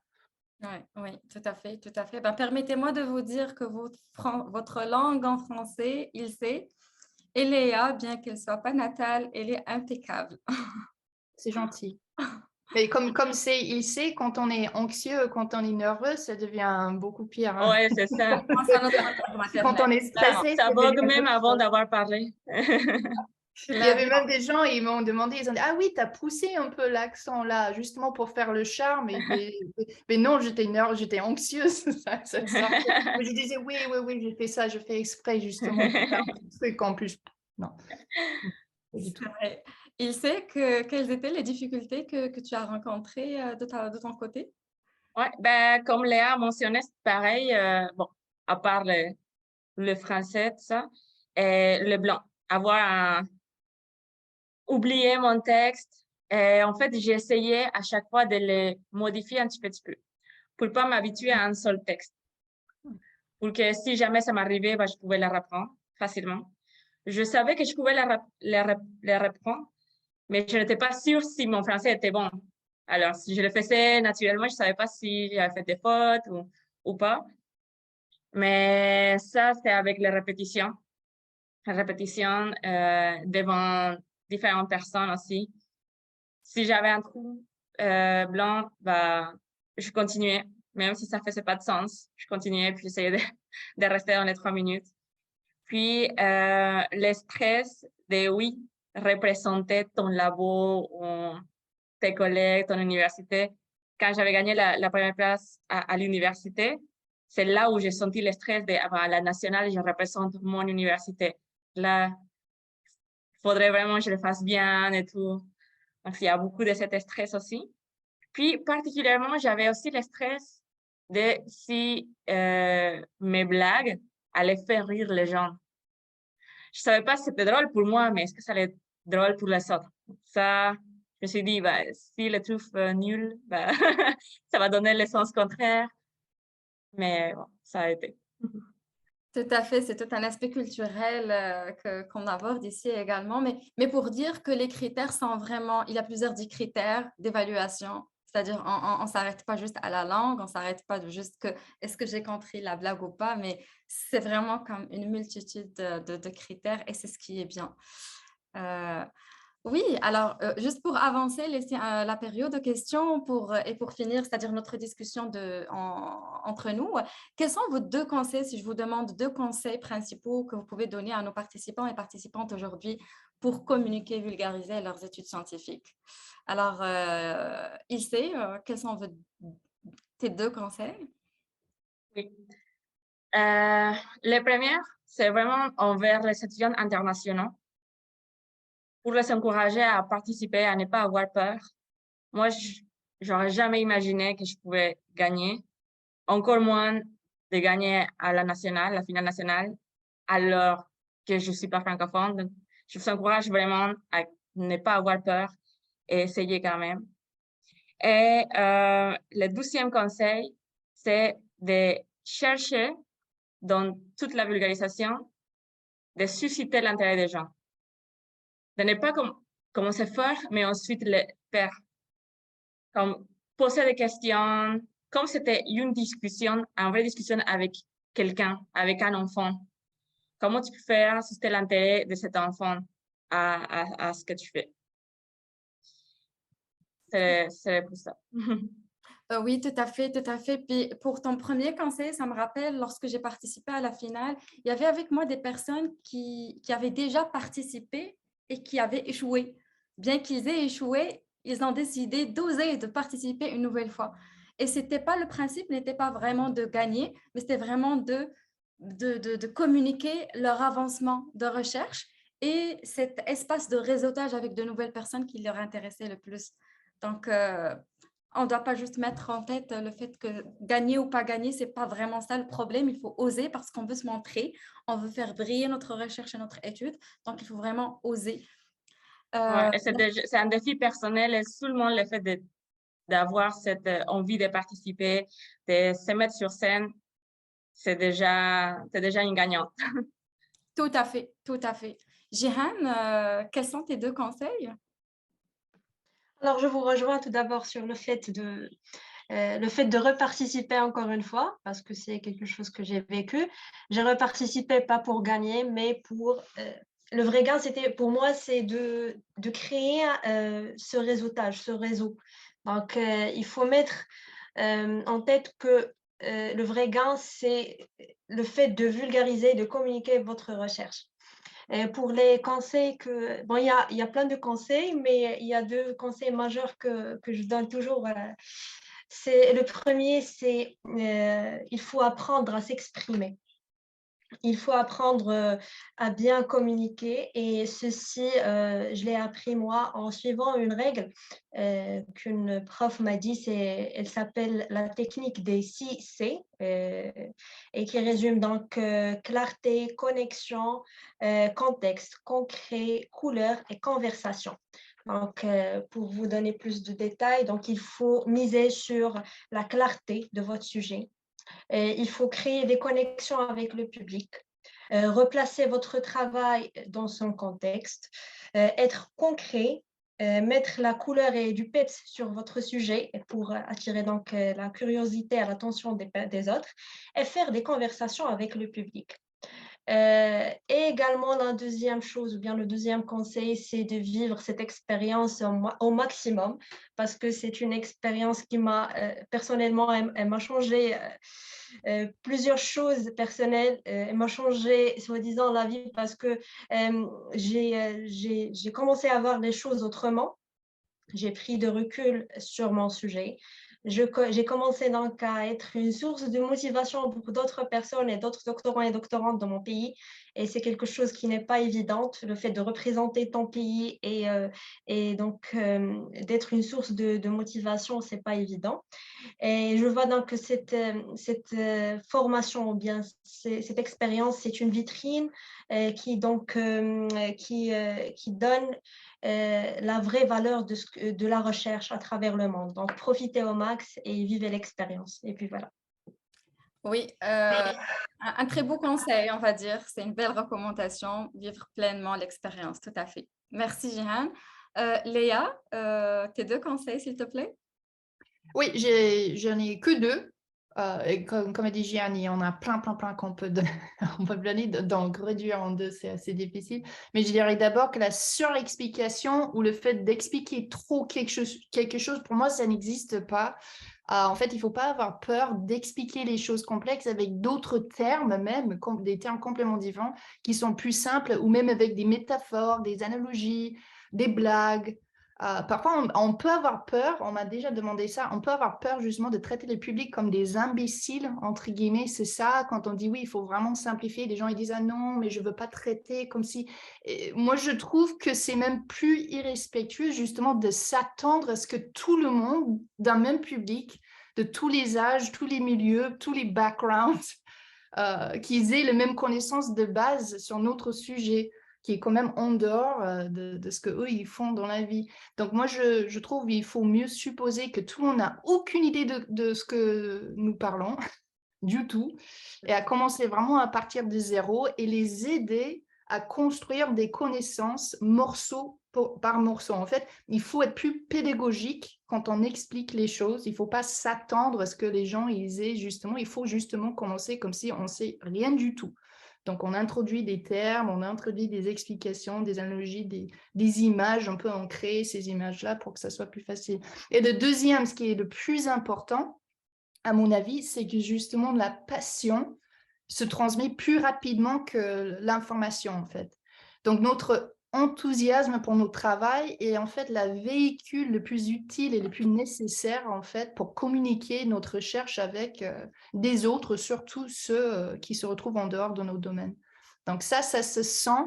Oui, tout à fait, tout à fait. Ben, permettez-moi de vous dire que votre langue en français, il sait, et Léa, bien qu'elle soit pas natale, elle est impeccable. C'est gentil. Mais comme il sait, quand on est anxieux, quand on est nerveux, ça devient beaucoup pire. Hein. Oui, c'est ça. Pense à notre langue Quand on maternelle. est stressé, Ça ça bug devient même autre avant chose. d'avoir parlé. Il y avait même des gens, ils m'ont demandé, ils ont dit, ah oui, tu as poussé un peu l'accent là, justement pour faire le charme. Mais non, j'étais anxieuse. Ça sortait. Mais je disais, oui, j'ai fait ça, je fais exprès justement pour faire un petit truc en plus. Non, pas du tout. C'est vrai. Il sait quelles étaient les difficultés que tu as rencontrées de ton côté? Ouais, ben, comme Léa a mentionné, c'est pareil, bon, à part le français, tout ça, et le blanc. Oublier mon texte. Et en fait, j'ai essayé à chaque fois de le modifier un petit peu pour pas m'habituer à un seul texte. Pour que si jamais ça m'arrivait, ben, je pouvais la reprendre facilement. Je savais que je pouvais la reprendre, mais je n'étais pas sûre si mon français était bon. Alors, si je le faisais naturellement, je savais pas si j'avais fait des fautes ou pas. Mais ça, c'est avec les répétitions. La répétition devant différentes personnes aussi. Si j'avais un trou blanc, bah, je continuais. Même si ça faisait pas de sens, je continuais puis j'essayais de rester dans les 3 minutes. Puis, le stress de, oui, représenter ton labo ou tes collègues, ton université. Quand j'avais gagné la première place à l'université, c'est là où j'ai senti le stress de à la nationale, je représente mon université. Là, il faudrait vraiment que je le fasse bien et tout. Donc, il y a beaucoup de cet stress aussi. Puis, particulièrement, j'avais aussi le stress de si mes blagues allaient faire rire les gens. Je savais pas si c'était drôle pour moi, mais est-ce que ça allait être drôle pour les autres? Ça, je me suis dit, bah, si le trouve nul, bah, ça va donner le sens contraire. Mais bon, ça a été. Tout à fait, c'est tout un aspect culturel qu'on aborde ici également. Mais pour dire que les critères sont vraiment, il y a plusieurs critères d'évaluation. C'est-à-dire, on ne s'arrête pas juste à la langue, on ne s'arrête pas de juste que est-ce que j'ai compris la blague ou pas, mais c'est vraiment comme une multitude de critères et c'est ce qui est bien. Oui, alors juste pour avancer, laisser la période de questions et pour finir, c'est-à-dire notre discussion entre nous, quels sont vos 2 conseils, si je vous demande 2 conseils principaux que vous pouvez donner à nos participants et participantes aujourd'hui pour communiquer, vulgariser leurs études scientifiques? Alors, Ilse, quels sont tes 2 conseils? Oui. Le premier, c'est vraiment envers les étudiants internationaux, pour les encourager à participer, à ne pas avoir peur. Moi, j'aurais jamais imaginé que je pouvais gagner, encore moins de gagner à la nationale, la finale nationale, alors que je suis pas francophone. Donc, je vous encourage vraiment à ne pas avoir peur et essayer quand même. Et le 12e conseil, c'est de chercher dans toute la vulgarisation, de susciter l'intérêt des gens. De ne pas commencer fort, mais ensuite le faire. Comme poser des questions, comme c'était une vraie discussion avec quelqu'un, avec un enfant. Comment tu peux faire susciter l'intérêt de cet enfant à ce que tu fais? C'est pour ça. Oui, tout à fait, tout à fait. Puis pour ton premier conseil, ça me rappelle lorsque j'ai participé à la finale, il y avait avec moi des personnes qui avaient déjà participé et qui avaient échoué. Bien qu'ils aient échoué, ils ont décidé d'oser de participer une nouvelle fois. Et c'était pas le principe n'était pas vraiment de gagner, mais c'était vraiment de communiquer leur avancement de recherche et cet espace de réseautage avec de nouvelles personnes qui leur intéressaient le plus. Donc, on ne doit pas juste mettre en tête le fait que gagner ou pas gagner, ce n'est pas vraiment ça le problème. Il faut oser parce qu'on veut se montrer, on veut faire briller notre recherche et notre étude. Donc, il faut vraiment oser. Ouais, c'est un défi personnel et tout le monde le fait d'avoir cette envie de participer, de se mettre sur scène, c'est déjà une gagnante. Tout à fait, tout à fait. Jihan, quels sont tes 2 conseils? Alors, je vous rejoins tout d'abord sur le fait de reparticiper encore une fois, parce que c'est quelque chose que j'ai vécu. J'ai reparticipé pas pour gagner, mais pour... le vrai gain, pour moi, c'est de créer ce réseautage, ce réseau. Donc, il faut mettre en tête que le vrai gain, c'est le fait de vulgariser, de communiquer votre recherche. Pour les conseils bon, il y a plein de conseils, mais il y a 2 conseils majeurs que je donne toujours. Le premier, c'est il faut apprendre à s'exprimer. Il faut apprendre à bien communiquer et ceci, je l'ai appris moi en suivant une règle qu'une prof m'a dit, elle s'appelle la technique des 6 C et qui résume donc clarté, connexion, contexte, concret, couleur et conversation. Donc, pour vous donner plus de détails, donc il faut miser sur la clarté de votre sujet. Il faut créer des connexions avec le public, replacer votre travail dans son contexte, être concret, mettre la couleur et du peps sur votre sujet pour attirer donc la curiosité et l'attention des autres et faire des conversations avec le public. Et également, la deuxième chose, ou bien le deuxième conseil, c'est de vivre cette expérience au maximum, parce que c'est une expérience qui m'a, personnellement, elle m'a changé plusieurs choses personnelles m'ont changé, soi-disant, la vie parce que j'ai commencé à voir les choses autrement. J'ai pris de recul sur mon sujet. J'ai commencé donc à être une source de motivation pour d'autres personnes et d'autres doctorants et doctorantes dans mon pays. Et c'est quelque chose qui n'est pas évident, le fait de représenter ton pays et donc d'être une source de motivation, ce n'est pas évident. Et je vois donc que cette formation, ou bien cette expérience, c'est une vitrine qui donne la vraie valeur de la recherche à travers le monde. Donc, profitez au max et vivez l'expérience. Et puis voilà. Oui, un très beau conseil, on va dire. C'est une belle recommandation, vivre pleinement l'expérience, tout à fait. Merci, Jihan. Léa, tes 2 conseils, s'il te plaît? Oui, j'en ai que 2. Et comme a dit Gianni, on a plein qu'on peut on peut donner, donc réduire en 2, c'est assez difficile. Mais je dirais d'abord que la surexplication ou le fait d'expliquer trop quelque chose, pour moi, ça n'existe pas. En fait, il ne faut pas avoir peur d'expliquer les choses complexes avec d'autres termes, même des termes complètement différents, qui sont plus simples, ou même avec des métaphores, des analogies, des blagues. Parfois, on peut avoir peur, on m'a déjà demandé ça, on peut avoir peur justement de traiter le public comme des imbéciles, entre guillemets, c'est ça, quand on dit oui, il faut vraiment simplifier, les gens ils disent ah non, mais je ne veux pas traiter comme si... Et moi, je trouve que c'est même plus irrespectueux justement de s'attendre à ce que tout le monde, d'un même public, de tous les âges, tous les milieux, tous les backgrounds, qu'ils aient les mêmes connaissances de base sur notre sujet, qui est quand même en dehors de ce qu'eux, ils font dans la vie. Donc moi, je trouve qu'il faut mieux supposer que tout le monde n'a aucune idée de ce que nous parlons, du tout, et à commencer vraiment à partir de zéro et les aider à construire des connaissances morceau par morceau. En fait, il faut être plus pédagogique quand on explique les choses. Il ne faut pas s'attendre à ce que les gens ils aient justement. Il faut justement commencer comme si on ne sait rien du tout. Donc, on introduit des termes, on introduit des explications, des analogies, des images. On peut en créer ces images-là pour que ça soit plus facile. Et le deuxième, ce qui est le plus important, à mon avis, c'est que justement la passion se transmet plus rapidement que l'information, en fait. Donc, notre enthousiasme pour notre travail est en fait la véhicule le plus utile et le plus nécessaire, en fait, pour communiquer notre recherche avec des autres, surtout ceux qui se retrouvent en dehors de nos domaines. Donc ça se sent.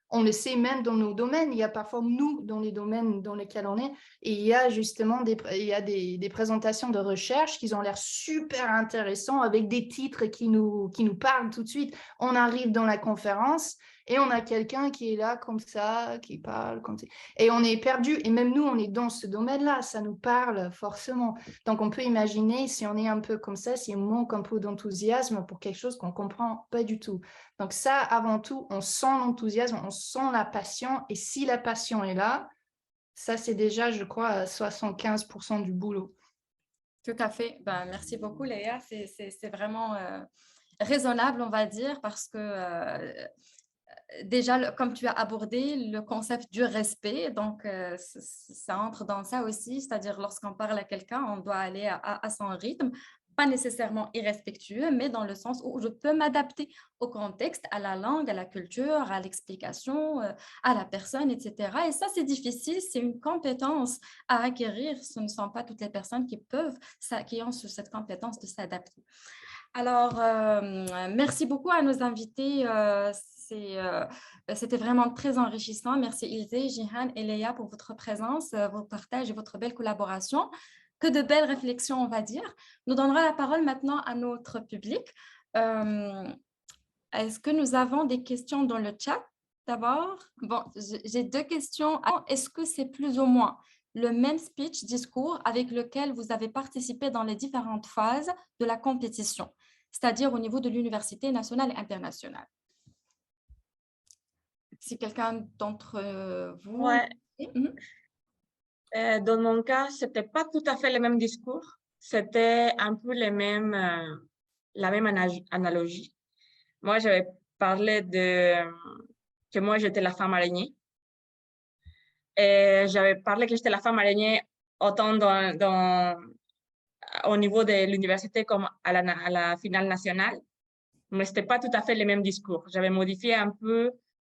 On le sait même dans nos domaines, il y a parfois nous dans les domaines dans lesquels on est, et il y a justement des présentations de recherche qui ont l'air super intéressants avec des titres qui nous parlent tout de suite. On arrive dans la conférence et on a quelqu'un qui est là comme ça, qui parle comme ça, et on est perdu. Et même nous, on est dans ce domaine-là, ça nous parle forcément. Donc on peut imaginer si on est un peu comme ça, si on manque un peu d'enthousiasme pour quelque chose qu'on ne comprend pas du tout. Donc ça, avant tout, on sent l'enthousiasme, on sent la passion, et si la passion est là, ça, c'est déjà, je crois, 75% du boulot. Tout à fait. Ben, merci beaucoup, Léa. C'est vraiment raisonnable, on va dire, parce que déjà, comme tu as abordé le concept du respect, donc ça entre dans ça aussi, c'est-à-dire lorsqu'on parle à quelqu'un, on doit aller à son rythme, pas nécessairement irrespectueux, mais dans le sens où je peux m'adapter au contexte, à la langue, à la culture, à l'explication, à la personne, etc. Et ça, c'est difficile, c'est une compétence à acquérir. Ce ne sont pas toutes les personnes qui ont cette compétence de s'adapter. Alors, merci beaucoup à nos invités. C'était vraiment très enrichissant. Merci Ilse, Jihan et Léa pour votre présence, vos partages et votre belle collaboration. Que de belles réflexions, on va dire. Nous donnerons la parole maintenant à notre public. Est-ce que nous avons des questions dans le chat d'abord? Bon, j'ai 2 questions. Est-ce que c'est plus ou moins le même speech, discours avec lequel vous avez participé dans les différentes phases de la compétition, c'est-à-dire au niveau de l'université nationale et internationale? Si quelqu'un d'entre vous... Ouais. Dans mon cas, ce n'était pas tout à fait le même discours. C'était un peu la même analogie. Moi, j'avais parlé que moi, j'étais la femme araignée. Et j'avais parlé que j'étais la femme araignée autant au niveau de l'université comme à la finale nationale, mais ce n'était pas tout à fait le même discours. J'avais modifié un peu,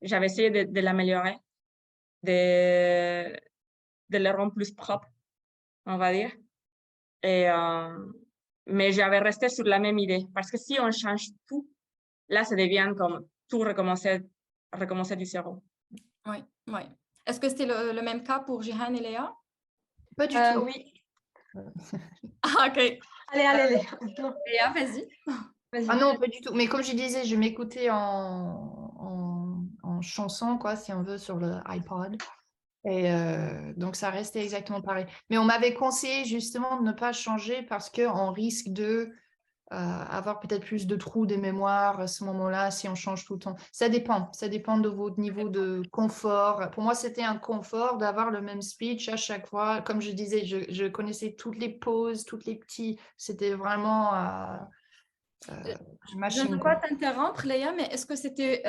j'avais essayé de l'améliorer, de le rendre plus propre, on va dire. Mais j'avais resté sur la même idée, parce que si on change tout, là, ça devient comme tout recommencer du zéro. Oui, oui. Est-ce que c'était le même cas pour Jihan et Léa? Pas du tout. Oui. Ah, OK. Allez. Non, Léa, vas-y. vas-y. Ah non, pas du tout. Mais comme je disais, je m'écoutais en chanson, quoi, si on veut, sur le iPod. Et donc, ça restait exactement pareil. Mais on m'avait conseillé justement de ne pas changer parce qu'on risque de avoir peut-être plus de trous de mémoire à ce moment-là si on change tout le temps. Ça dépend de votre niveau de confort. Pour moi, c'était un confort d'avoir le même speech à chaque fois. Comme je disais, je connaissais toutes les pauses, toutes les petits. C'était vraiment Je ne machine, veux quoi. pas t'interrompre, Léa, mais est-ce que c'était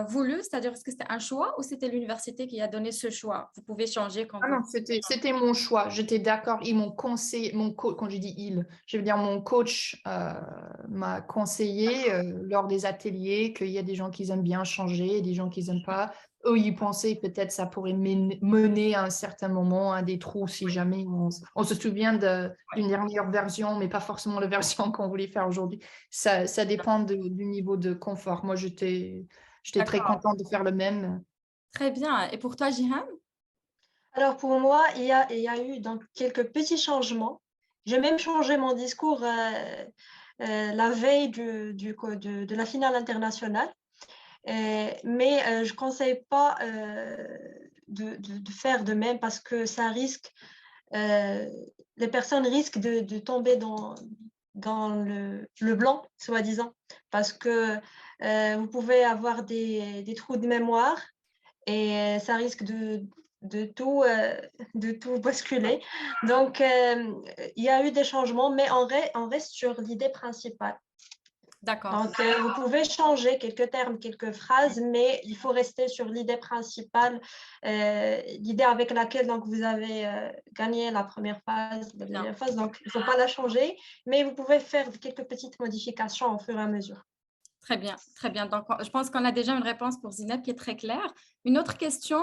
voulu, c'est-à-dire est-ce que c'était un choix ou c'était l'université qui a donné ce choix? Vous pouvez changer quand Ah vous... non, c'était mon choix. J'étais d'accord. Ils m'ont conseillé, quand je dis il, je veux dire mon coach m'a conseillé lors des ateliers qu'il y a des gens qui aiment bien changer et des gens qui n'aiment pas. Eux, ils pensaient peut-être ça pourrait mener à un certain moment à des trous si jamais on se souvient d'une dernière version, mais pas forcément la version qu'on voulait faire aujourd'hui. Ça dépend du niveau de confort. Moi, j'étais très D'accord. contente de faire le même. Très bien. Et pour toi, Jihan? Alors pour moi, il y a eu donc quelques petits changements. J'ai même changé mon discours la veille de la finale internationale. Mais je ne conseille pas de faire de même parce que ça risque, les personnes risquent de tomber dans le blanc, soi-disant, parce que vous pouvez avoir des trous de mémoire et ça risque de tout basculer. Donc, il y a eu des changements, mais on reste sur l'idée principale. D'accord. Donc, vous pouvez changer quelques termes, quelques phrases, mais il faut rester sur l'idée principale, l'idée avec laquelle donc, vous avez gagné la première phase, la deuxième phase. Donc, il ne faut pas la changer, mais vous pouvez faire quelques petites modifications au fur et à mesure. Très bien, très bien. Donc, je pense qu'on a déjà une réponse pour Zineb qui est très claire. Une autre question,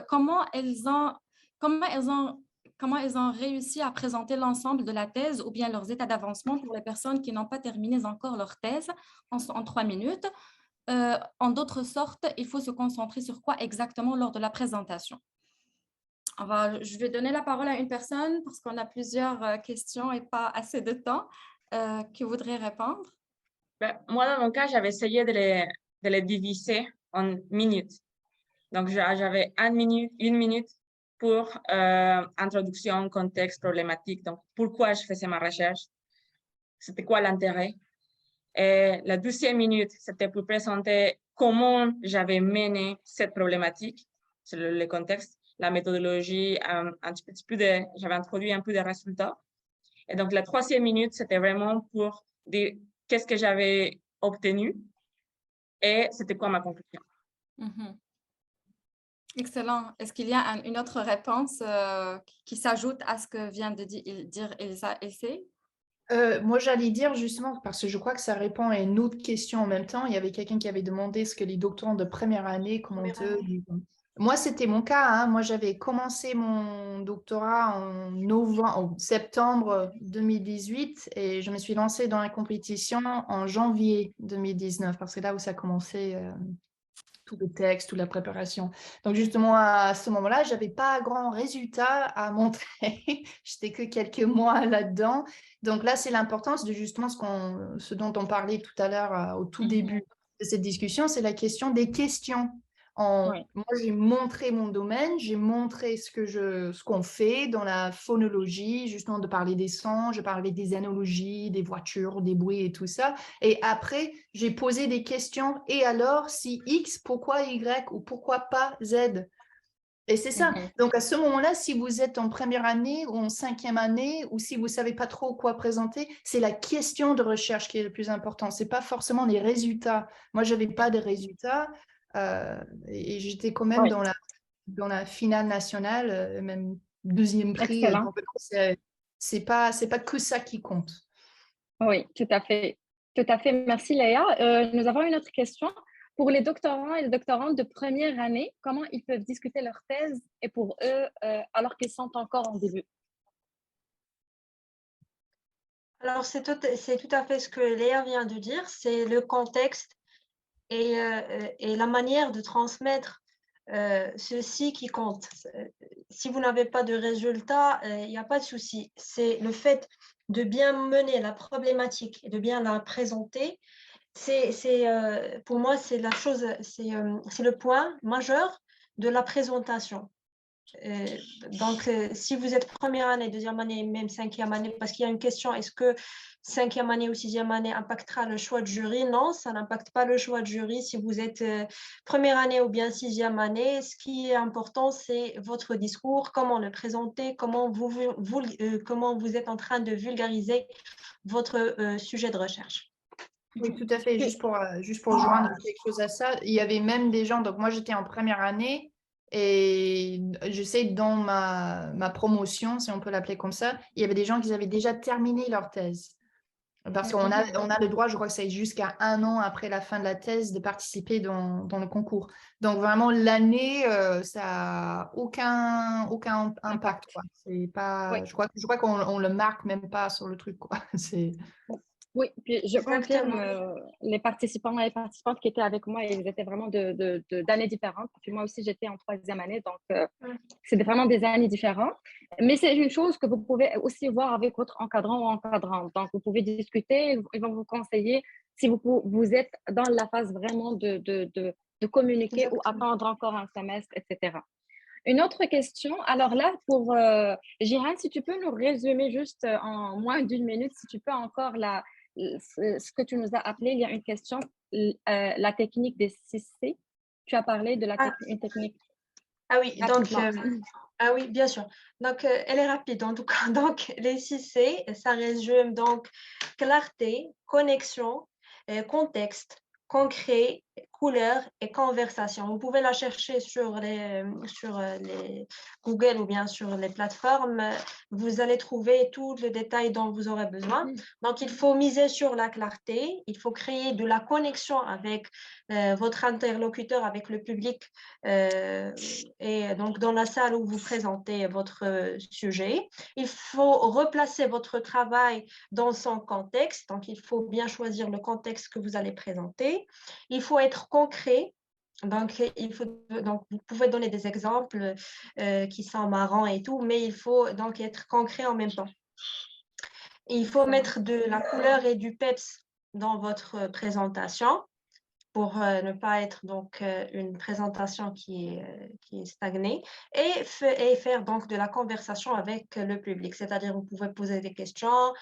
comment elles ont réussi à présenter l'ensemble de la thèse ou bien leurs états d'avancement pour les personnes qui n'ont pas terminé encore leur thèse en 3 minutes? En d'autres sortes, il faut se concentrer sur quoi exactement lors de la présentation? Je vais donner la parole à une personne parce qu'on a plusieurs questions et pas assez de temps qui voudrait répondre. Ben, moi, dans mon cas, j'avais essayé de les diviser en minutes. Donc, j'avais une minute pour introduction, contexte, problématique. Donc, pourquoi je faisais ma recherche? C'était quoi l'intérêt? Et la deuxième minute, c'était pour présenter comment j'avais mené cette problématique, c'est le contexte, la méthodologie, j'avais introduit un peu de résultats. Et donc, la troisième minute, c'était vraiment pour dire qu'est-ce que j'avais obtenu et c'était quoi ma conclusion. Mm-hmm. Excellent. Est-ce qu'il y a une autre réponse qui s'ajoute à ce que vient de dire Elsa Essay? Moi, j'allais dire justement, parce que je crois que ça répond à une autre question en même temps. Il y avait quelqu'un qui avait demandé ce que les doctorants de première année, Moi, c'était mon cas. Hein. Moi, j'avais commencé mon doctorat en septembre 2018 et je me suis lancée dans la compétition en janvier 2019 parce que là où ça commençait tout le texte, toute la préparation. Donc, justement, à ce moment-là, je n'avais pas grand résultat à montrer. J'étais que quelques mois là-dedans. Donc là, c'est l'importance de justement ce dont on parlait tout à l'heure au tout début de cette discussion, c'est la question des questions. Oui. Moi, j'ai montré mon domaine, j'ai montré ce qu'on fait dans la phonologie, justement de parler des sons, je parlais des analogies, des voitures, des bruits et tout ça. Et après, j'ai posé des questions. Et alors, si X, pourquoi Y ou pourquoi pas Z? Et c'est ça. Donc, à ce moment-là, si vous êtes en première année ou en cinquième année, ou si vous ne savez pas trop quoi présenter, c'est la question de recherche qui est le plus important. Ce n'est pas forcément les résultats. Moi, je n'avais pas de résultats et j'étais quand même dans la finale nationale, même deuxième prix. Excellent. c'est pas que ça qui compte. Oui, tout à fait. Tout à fait. Merci, Léa. Nous avons une autre question. Pour les doctorants et les doctorantes de première année, comment ils peuvent discuter leur thèse et pour eux, alors qu'ils sont encore en début? Alors, c'est tout à fait ce que Léa vient de dire, c'est le contexte et la manière de transmettre ceci qui compte. Si vous n'avez pas de résultat, il n'y a pas de souci. C'est le fait de bien mener la problématique et de bien la présenter. Pour moi, c'est le point majeur de la présentation. Donc, si vous êtes première année, deuxième année, même cinquième année, parce qu'il y a une question, est-ce que cinquième année ou sixième année impactera le choix de jury? Non, ça n'impacte pas le choix de jury. Si vous êtes première année ou bien sixième année, ce qui est important, c'est votre discours, comment le présenter, comment vous êtes en train de vulgariser votre sujet de recherche. Oui, tout à fait. Juste pour joindre quelque chose à ça, il y avait même des gens, donc moi j'étais en première année et je sais dans ma promotion, si on peut l'appeler comme ça, il y avait des gens qui avaient déjà terminé leur thèse. Parce qu'on a le droit, je crois que c'est jusqu'à 1 an après la fin de la thèse, de participer dans le concours. Donc vraiment, l'année, ça n'a aucun impact, quoi. C'est pas, Oui. je crois qu'on le marque même pas sur le truc, quoi. C'est... Oui, puis je confirme, Exactement. les participants et les participantes qui étaient avec moi, ils étaient vraiment d'années différentes. Puis moi aussi, j'étais en troisième année, donc c'est vraiment des années différentes. Mais c'est une chose que vous pouvez aussi voir avec votre encadrant ou encadrante. Donc, vous pouvez discuter, ils vont vous conseiller si vous êtes dans la phase vraiment de communiquer ou Exactement. attendre encore un semestre, etc. Une autre question, alors là, pour Jihan, si tu peux nous résumer juste en moins d'une minute, si tu peux encore ce que tu nous as appelé, il y a une question, la technique des 6C. Tu as parlé de une technique Ah oui, donc, rapidement. ah oui, bien sûr. Donc, elle est rapide en tout cas. Donc, les 6C, ça résume donc clarté, connexion, contexte, concret, couleur et conversation. Vous pouvez la chercher sur les Google ou bien sur les plateformes. Vous allez trouver tout le détail dont vous aurez besoin. Donc, il faut miser sur la clarté. Il faut créer de la connexion avec votre interlocuteur, avec le public et donc dans la salle où vous présentez votre sujet. Il faut replacer votre travail dans son contexte, donc il faut bien choisir le contexte que vous allez présenter. Il faut être concret, donc vous pouvez donner des exemples qui sont marrants et tout, mais il faut donc être concret en même temps. Il faut mettre de la couleur et du peps dans votre présentation pour ne pas être donc une présentation qui est stagnée et faire donc de la conversation avec le public. C'est-à-dire, vous pouvez poser des questions,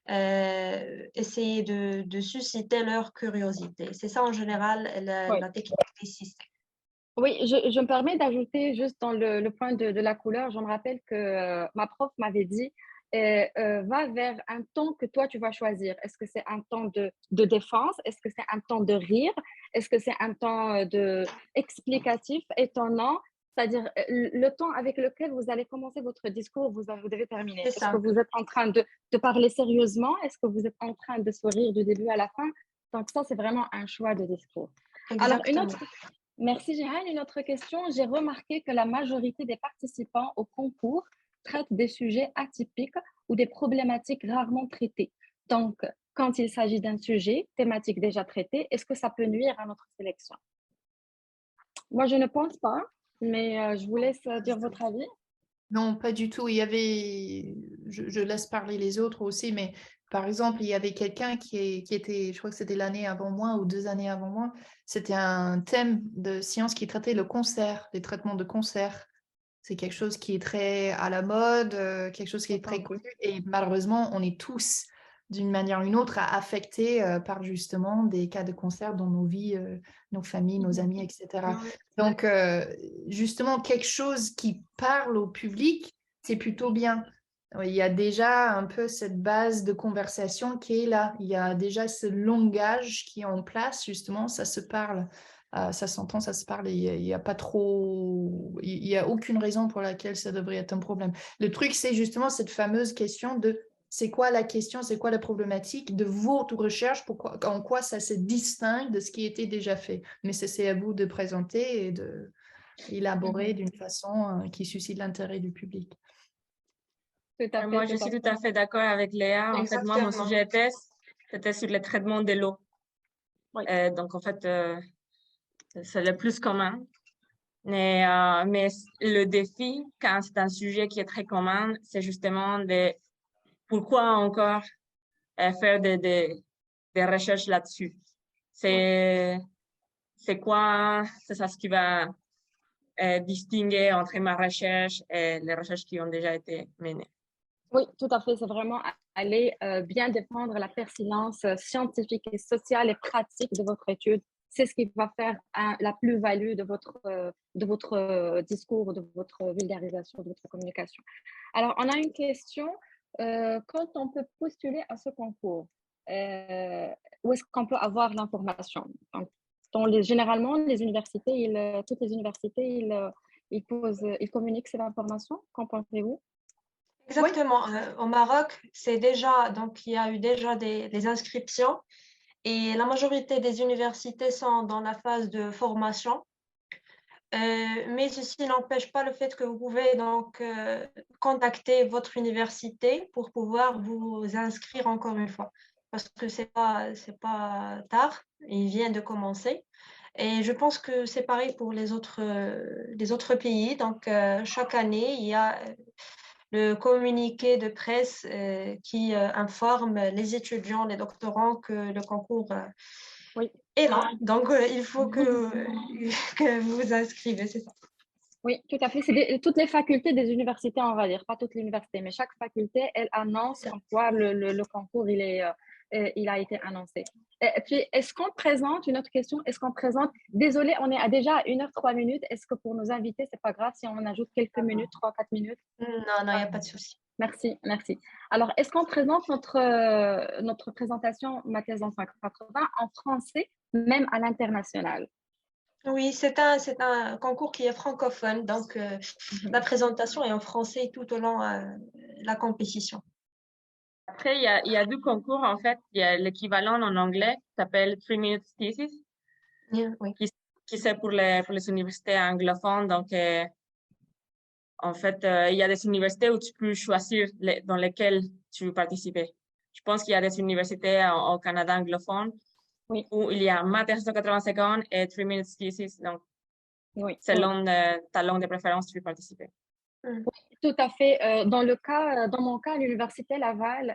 essayer de susciter leur curiosité. C'est ça en général Oui. la technique des systèmes. Oui, je me permets d'ajouter juste dans le point de la couleur, je me rappelle que ma prof m'avait dit, va vers un ton que toi tu vas choisir. Est-ce que c'est un ton de défense? Est-ce que c'est un ton de rire? Est-ce que c'est un ton explicatif, étonnant? C'est-à-dire le ton avec lequel vous allez commencer votre discours, vous devez terminer. C'est Est-ce que ça. vous êtes en train de parler sérieusement? Est-ce que vous êtes en train de sourire du début à la fin? Donc ça, c'est vraiment un choix de discours. Alors, Exactement. merci Jihan. Une autre question. J'ai remarqué que la majorité des participants au concours traitent des sujets atypiques ou des problématiques rarement traitées. Donc, quand il s'agit d'un sujet thématique déjà traité, est-ce que ça peut nuire à notre sélection? Moi, je ne pense pas, mais je vous laisse dire votre avis. Non, pas du tout. Il y avait, je laisse parler les autres aussi, mais par exemple, il y avait quelqu'un qui était, je crois que c'était l'année avant moi ou 2 années avant moi, c'était un thème de science qui traitait le cancer, les traitements de cancer. C'est quelque chose qui est très à la mode, quelque chose qui est très connu, et malheureusement, on est tous, d'une manière ou une autre, affectés par justement des cas de cancer dans nos vies, nos familles, nos amis, etc. Donc, justement, quelque chose qui parle au public, c'est plutôt bien. Il y a déjà un peu cette base de conversation qui est là. Il y a déjà ce langage qui est en place, justement, ça se parle. ça s'entend, ça se parle, et il y a pas trop, il y a aucune raison pour laquelle ça devrait être un problème. Le truc, c'est justement cette fameuse question de c'est quoi la question, c'est quoi la problématique de votre recherche, pourquoi, en quoi ça se distingue de ce qui était déjà fait. Mais c'est à vous de présenter et de élaborer d'une façon qui suscite l'intérêt du public. Tout à fait, Moi, je tout à suis fait. tout à fait d'accord avec Léa. En fait, moi, mon Exactement. sujet de thèse, c'était sur le traitement de l'eau. Oui. Donc, en fait, c'est le plus commun. Mais le défi, quand c'est un sujet qui est très commun, c'est justement de pourquoi encore faire des recherches là-dessus. C'est quoi, c'est ça ce qui va distinguer entre ma recherche et les recherches qui ont déjà été menées. Oui, tout à fait. C'est vraiment aller bien défendre la pertinence scientifique et sociale et pratique de votre étude. C'est ce qui va faire la plus-value de votre discours, de votre vulgarisation, de votre communication. Alors, on a une question. Quand on peut postuler à ce concours, où est-ce qu'on peut avoir l'information? Généralement, les universités, toutes les universités, ils communiquent cette information. Qu'en pensez-vous? Exactement. Au Maroc, donc il y a eu déjà des inscriptions et la majorité des universités sont dans la phase de formation. Mais ceci n'empêche pas le fait que vous pouvez donc contacter votre université pour pouvoir vous inscrire encore une fois. Parce que c'est pas tard, il vient de commencer. Et je pense que c'est pareil pour les autres pays. Donc, chaque année, il y a le communiqué de presse qui informe les étudiants, les doctorants que le concours Oui. est là. Donc, il faut que vous vous inscrivez, c'est ça. Oui, tout à fait. C'est toutes les facultés des universités, on va dire, pas toutes les universités, mais chaque faculté, elle annonce en quoi le concours il a été annoncé. Et puis, est-ce qu'on présente, une autre question, est-ce qu'on présente, désolé, on est déjà à 1h, 3 minutes, est-ce que pour nos invités, c'est pas grave si on ajoute quelques minutes, 3, 4 minutes? Non, il n'y a pas de souci. Merci, merci. Alors, est-ce qu'on présente notre présentation, ma thèse en 580, en français, même à l'international? Oui, c'est un concours qui est francophone, donc la présentation est en français tout au long de la compétition. Après, il y a deux concours, en fait. Il y a l'équivalent en anglais qui s'appelle 3 Minutes Thesis, Oui. qui c'est pour les universités anglophones. Donc, en fait, il y a des universités où tu peux choisir dans lesquelles tu veux participer. Je pense qu'il y a des universités au Canada anglophone Oui. où il y a ma thèse de 80 secondes et 3 Minutes Thesis. Donc, Oui. selon ta langue de préférence, tu peux participer. Tout à fait. Dans mon cas, à l'université Laval,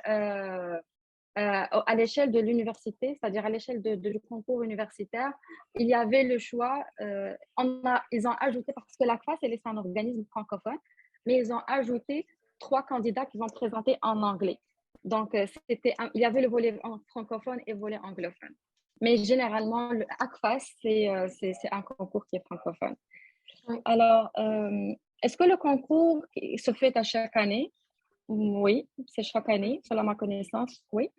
à l'échelle de l'université, c'est-à-dire à l'échelle du concours universitaire, il y avait le choix. Ils ont ajouté, parce que la CFAS, c'est un organisme francophone, mais ils ont ajouté 3 candidats qui vont présenter en anglais. Donc, il y avait le volet francophone et le volet anglophone. Mais généralement, le ACFAS, c'est un concours qui est francophone. Oui. Alors, est-ce que le concours se fait à chaque année? Oui, c'est chaque année, selon ma connaissance, oui.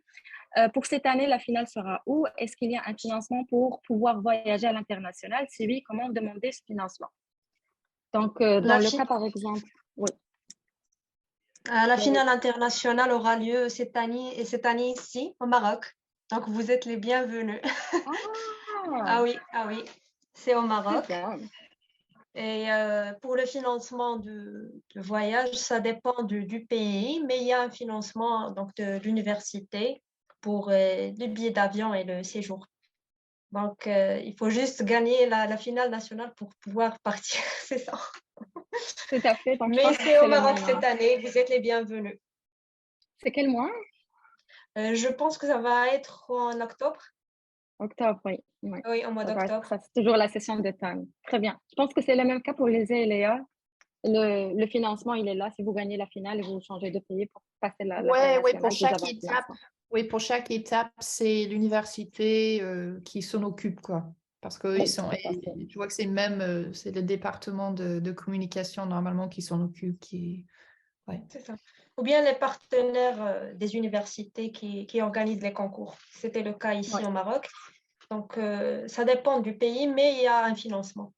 Pour cette année, la finale sera où? Est-ce qu'il y a un financement pour pouvoir voyager à l'international? Si oui, comment demander ce financement? Donc, dans le cas, par exemple, oui. La finale internationale aura lieu cette année ici, au Maroc. Donc, vous êtes les bienvenus. Ah oui, c'est au Maroc. Et pour le financement du voyage, ça dépend du pays, mais il y a un financement donc, de l'université pour le billet d'avion et le séjour. Donc, il faut juste gagner la finale nationale pour pouvoir partir, c'est ça. Tout à fait. Donc, mais c'est au Maroc cette année, vous êtes les bienvenus. C'est quel mois? Je pense que ça va être en octobre. Octobre, oui. Oui, au mois d'octobre. C'est toujours la session d'automne. Très bien. Je pense que c'est le même cas pour les ELEA. Le financement, il est là. Si vous gagnez la finale et vous changez de pays pour passer la Oui, pour chaque étape. Oui, pour chaque étape, c'est l'université qui s'en occupe, quoi. Parce que je vois que c'est même c'est le département de communication normalement qui s'en occupe. Ouais. C'est ça. Ou bien les partenaires des universités qui organisent les concours. C'était le cas ici au Maroc. Donc, ça dépend du pays, mais il y a un financement.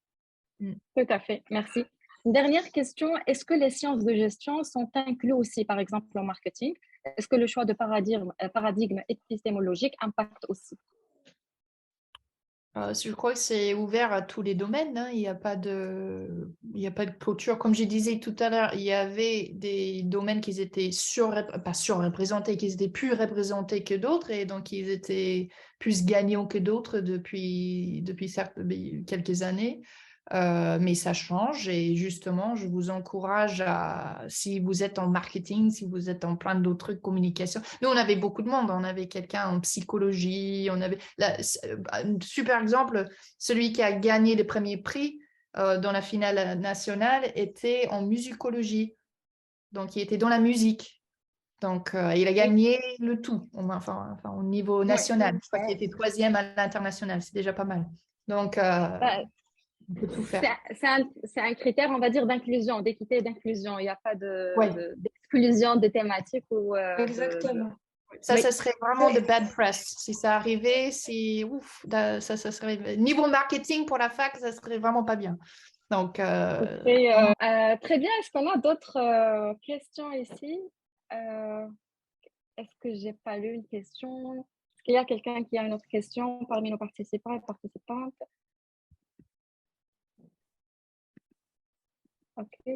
Tout à fait, merci. Une dernière question, est-ce que les sciences de gestion sont incluses aussi, par exemple, en marketing? Est-ce que le choix de paradigme épistémologique impacte aussi? Je crois que c'est ouvert à tous les domaines, hein. Il n'y a pas il y a pas de clôture. Comme je disais tout à l'heure, il y avait des domaines qui étaient pas surreprésentés, qui étaient plus représentés que d'autres, et donc ils étaient plus gagnants que d'autres depuis quelques années. Mais ça change, et justement, je vous encourage si vous êtes en marketing, si vous êtes en plein d'autres trucs, communication. Nous, on avait beaucoup de monde. On avait quelqu'un en psychologie. On avait un super exemple, celui qui a gagné le premier prix dans la finale nationale était en musicologie. Donc, il était dans la musique. Donc, il a gagné le tout, enfin, au niveau national. Je crois qu'il était 3e à l'international. C'est déjà pas mal. Donc, Bah, on peut tout faire. c'est un critère, on va dire, d'inclusion, d'équité et d'inclusion. Il n'y a pas Ouais. d'exclusion des thématiques ou Exactement. Ça, Oui. ça serait vraiment de bad press. Si ça arrivait, ouf, ça serait niveau marketing pour la fac, ça serait vraiment pas bien. Donc, Très bien. Est-ce qu'on a d'autres questions ici? Est-ce que j'ai pas lu une question? Est-ce qu'il y a quelqu'un qui a une autre question parmi nos participants et participantes? Ok.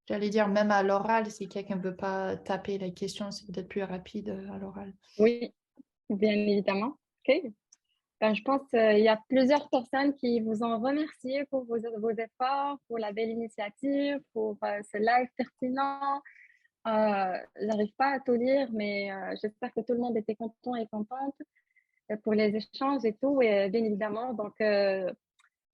j'allais dire, même à l'oral, si quelqu'un ne veut pas taper la question, c'est peut-être plus rapide à l'oral. Oui, bien évidemment. Ok. Je pense qu'il y a plusieurs personnes qui vous ont remercié pour vos efforts, pour la belle initiative, pour ce live pertinent. J'arrive pas à tout lire, mais j'espère que tout le monde était content et contente pour les échanges et tout. Et bien évidemment, donc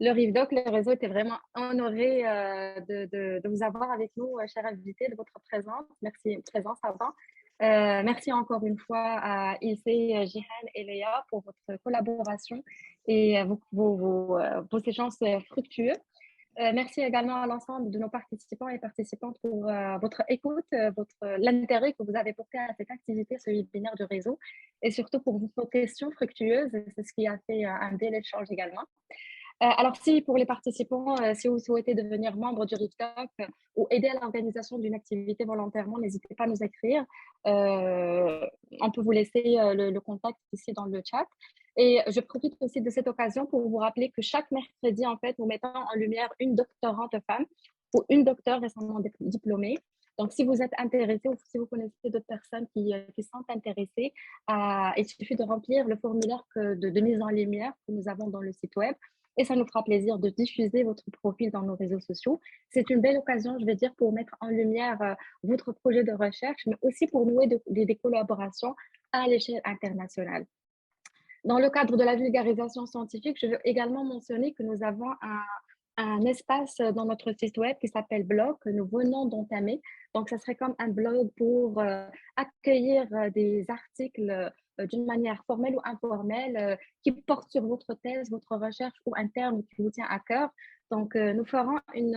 le RIVDOC, le réseau était vraiment honoré de vous avoir avec nous, chers invités, de votre présence. Merci, présence, pardon. Merci encore une fois à Ilse, Jihan et Léa pour votre collaboration et vos échanges fructueux. Merci également à l'ensemble de nos participants et participantes pour votre écoute, l'intérêt que vous avez porté à cette activité, ce webinaire du réseau, et surtout pour vos questions fructueuses. C'est ce qui a fait un bel échange également. Alors, si pour les participants, si vous souhaitez devenir membre du RIVDOC ou aider à l'organisation d'une activité volontairement, n'hésitez pas à nous écrire. On peut vous laisser le contact ici dans le chat. Et je profite aussi de cette occasion pour vous rappeler que chaque mercredi, en fait, nous mettons en lumière une doctorante femme ou une docteure récemment diplômée. Donc, si vous êtes intéressé ou si vous connaissez d'autres personnes qui sont intéressées, il suffit de remplir le formulaire de mise en lumière que nous avons dans le site web. Et ça nous fera plaisir de diffuser votre profil dans nos réseaux sociaux. C'est une belle occasion, je vais dire, pour mettre en lumière votre projet de recherche, mais aussi pour nouer des collaborations à l'échelle internationale. Dans le cadre de la vulgarisation scientifique, je veux également mentionner que nous avons un espace dans notre site web qui s'appelle Blog, que nous venons d'entamer. Donc, ça serait comme un blog pour accueillir des articles d'une manière formelle ou informelle qui portent sur votre thèse, votre recherche ou un terme qui vous tient à cœur. Donc, nous ferons une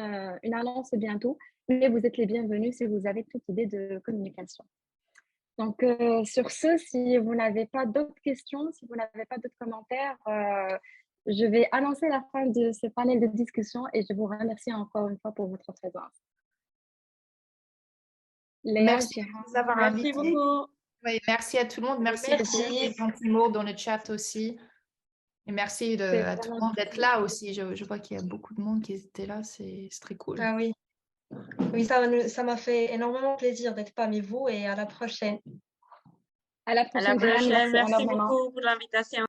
annonce bientôt, mais vous êtes les bienvenus si vous avez toute idée de communication. Donc, sur ce, si vous n'avez pas d'autres questions, si vous n'avez pas d'autres commentaires, je vais annoncer la fin de ce panel de discussion et je vous remercie encore une fois pour votre présence. Léa, merci de nous avoir invités. Merci beaucoup. Oui, merci à tout le monde. Merci de ces gentils mots dans le chat aussi. Et merci à tout le monde d'être là aussi. Je vois qu'il y a beaucoup de monde qui était là. C'est très cool. Ah oui. Oui, ça m'a fait énormément plaisir d'être parmi vous et à la prochaine. À la prochaine. Merci beaucoup pour l'invitation.